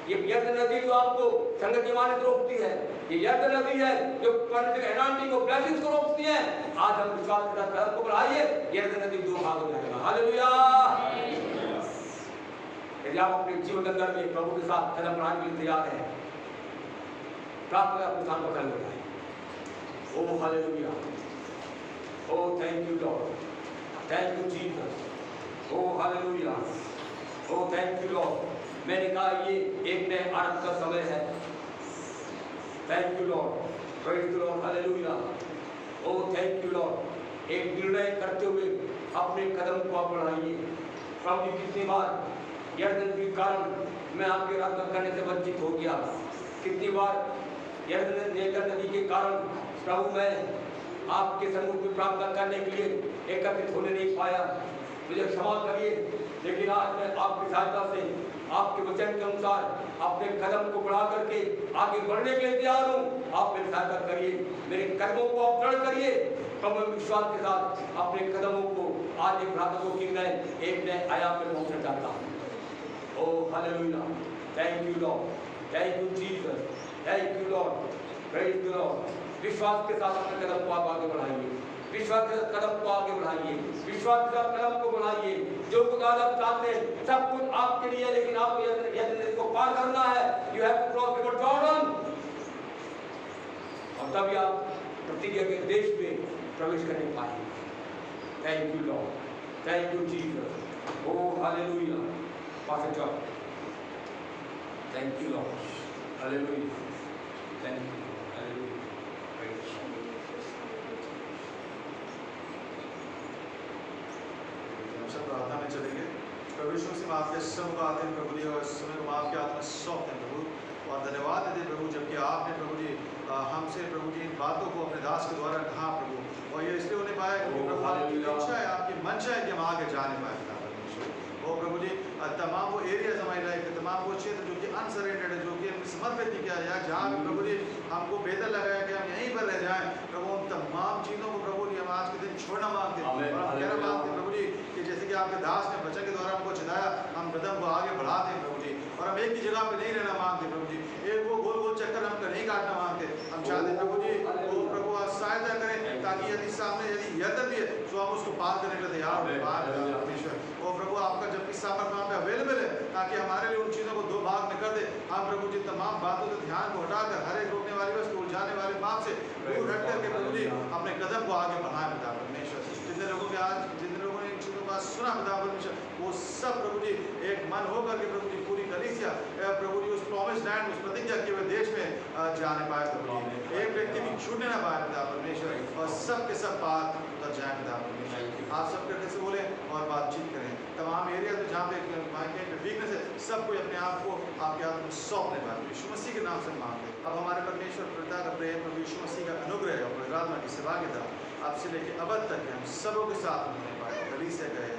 ये यरदन नदी जो आपको संगत जमाने से रोकती है। ये यरदन नदी है जो परमेश्वर के अनॉइंटिंग और ब्लेसिंग्स को रोकती है। आज हम विश्वास के साथ कदम को बढ़ाइए, यरदन नदी दो भाग हो जाएगा। हालेलुया। यदि आप अपने जीवन के अंदर में प्रभु के साथ कदम बढ़ाने के लिए तैयार हैं, प्रार्थना अपने स्थान पर खड़े हो जाए। Oh hallelujah, oh thank you Lord, thank you Jesus, oh hallelujah, oh thank you Lord. मैंने कहा ये एक नए आरंभ का समय है। Thank you Lord, praise the Lord, hallelujah, oh thank you Lord. एक निर्णय करते हुए अपने कदम को आप बढ़ाइए। प्रभु कितनी बार यरदन के कारण मैं आपके आराधना करने से वंचित हो गया, कितनी बार यरदन नदी के कारण प्रभु मैं आपके सम्मुख में प्रार्थना करने के लिए एकत्रित होने नहीं पाया। मुझे क्षमा करिए, लेकिन आज मैं आपकी सहायता से आपके वचन के अनुसार अपने कदम को बढ़ा करके आगे बढ़ने के लिए तैयार हूँ। आप मेरी सहायता करिए, मेरे कदमों को आप दृढ़ करिए। तो मैं विश्वास के साथ अपने कदमों को आज एक रातों की मैं एक नए आयाम में पहुंचना चाहता हूँ। Oh hallelujah, thank you Lord, thank you Jesus, thank you Lord, praise the Lord. विश्वास के साथ अपने कदम को आप आगे बढ़ाइए, विश्वास के साथ कदम को आगे बढ़ाइए, विश्वास के साथ कदम को बढ़ाइए। जो कुछ आज आप चाहते हैं सब कुछ आपके लिए, लेकिन आपको यदि इसको पार करना है, you have to cross river Jordan, और तभी आप प्रतिज्ञा के देश में प्रवेश करने पाएंगे। Thank you Lord, thank you Jesus, oh hallelujah. Pastor John, thank you Lord, hallelujah, thank you, hallelujah. प्रार्थना में चलेंगे। प्रभु यीशु मसीह आपके सब आते हैं प्रभु जी, और इस समय को आपके हाथ में सौंपते हैं प्रभु, और धन्यवाद देते प्रभु जबकि आपने प्रभु जी हमसे प्रभु जी इन बातों को अपने दास के द्वारा कहा प्रभु, और ये इसलिए होने पाया क्योंकि प्रभु आपकी इच्छा है, आपकी मंशा है कि हम आगे जाने पाए। वो प्रभु जी तमाम वो एरियाज हमारी लाइफ के, तमाम वो क्षेत्र जो कि अनसरेंडेड है, जो कि हमने समर्पित नहीं किया है, जहाँ भी प्रभु जी हमको बेहतर लगा है कि हम यहीं पर रह जाएं प्रभु, उन तमाम चीज़ों को प्रभु जी हम आज के दिन छोड़ना मांगते हैं, और हम कहना मांगते हैं प्रभु जी कि जैसे कि आपके दास ने वचन के द्वारा हमको चिताया, हम कदम को आगे बढ़ाते हैं प्रभु जी, और हम एक ही जगह पे नहीं रहना मांगते प्रभु जी, एक वो गोल गोल चक्कर हम नहीं काटना मांगते। हम चाहते प्रभु जी वो प्रभु आप सहायता करें, ताकि यदि सामने यदि यत्न भी है तो हम उसको पार करने के लिए तैयार हो परमेश्वर। और प्रभु आपका जबकि सामर्थ वहाँ पे अवेलेबल है, ताकि हमारे लिए उन चीज़ों को दो भाग में कर दे। हम प्रभु जी तमाम बातों से ध्यान को हटाकर हर एक रोकने वाली वस्तु, उलझाने वाले बात से दूर हट करके प्रभु जी अपने कदम को आगे बढ़ाए पिता परमेश्वर। जितने लोगों के आज जितने लोगों ने इन चीज़ों का सुना पिता परमेश्वर, वो सब प्रभु जी एक मन होकर के प्रभु जी पूरी कलीसिया प्रभु जी उस प्रॉमिस्ड लैंड, उस प्रतिज्ञा के हुए देश में जाने पाए प्रभु जी, एक व्यक्ति भी छूटने ना पाए पिता परमेश्वर, और सब के सब पार उतर जाए पिता परमेश्वर। आप सब करके से बोले और बातचीत करें, तमाम एरिया में जहाँ पे वीकनेस है सब कोई अपने आप को आपके हाथ में सौंपने पाए यीशु मसीह के नाम से मांगते। अब हमारे परमेश्वर पिता का प्रेम, प्रभु यीशु मसीह का अनुग्रह और आत्मा की सहभागिता आपसे लेके अब तक हम सबों के साथ होने पाए। कलीसिया कहे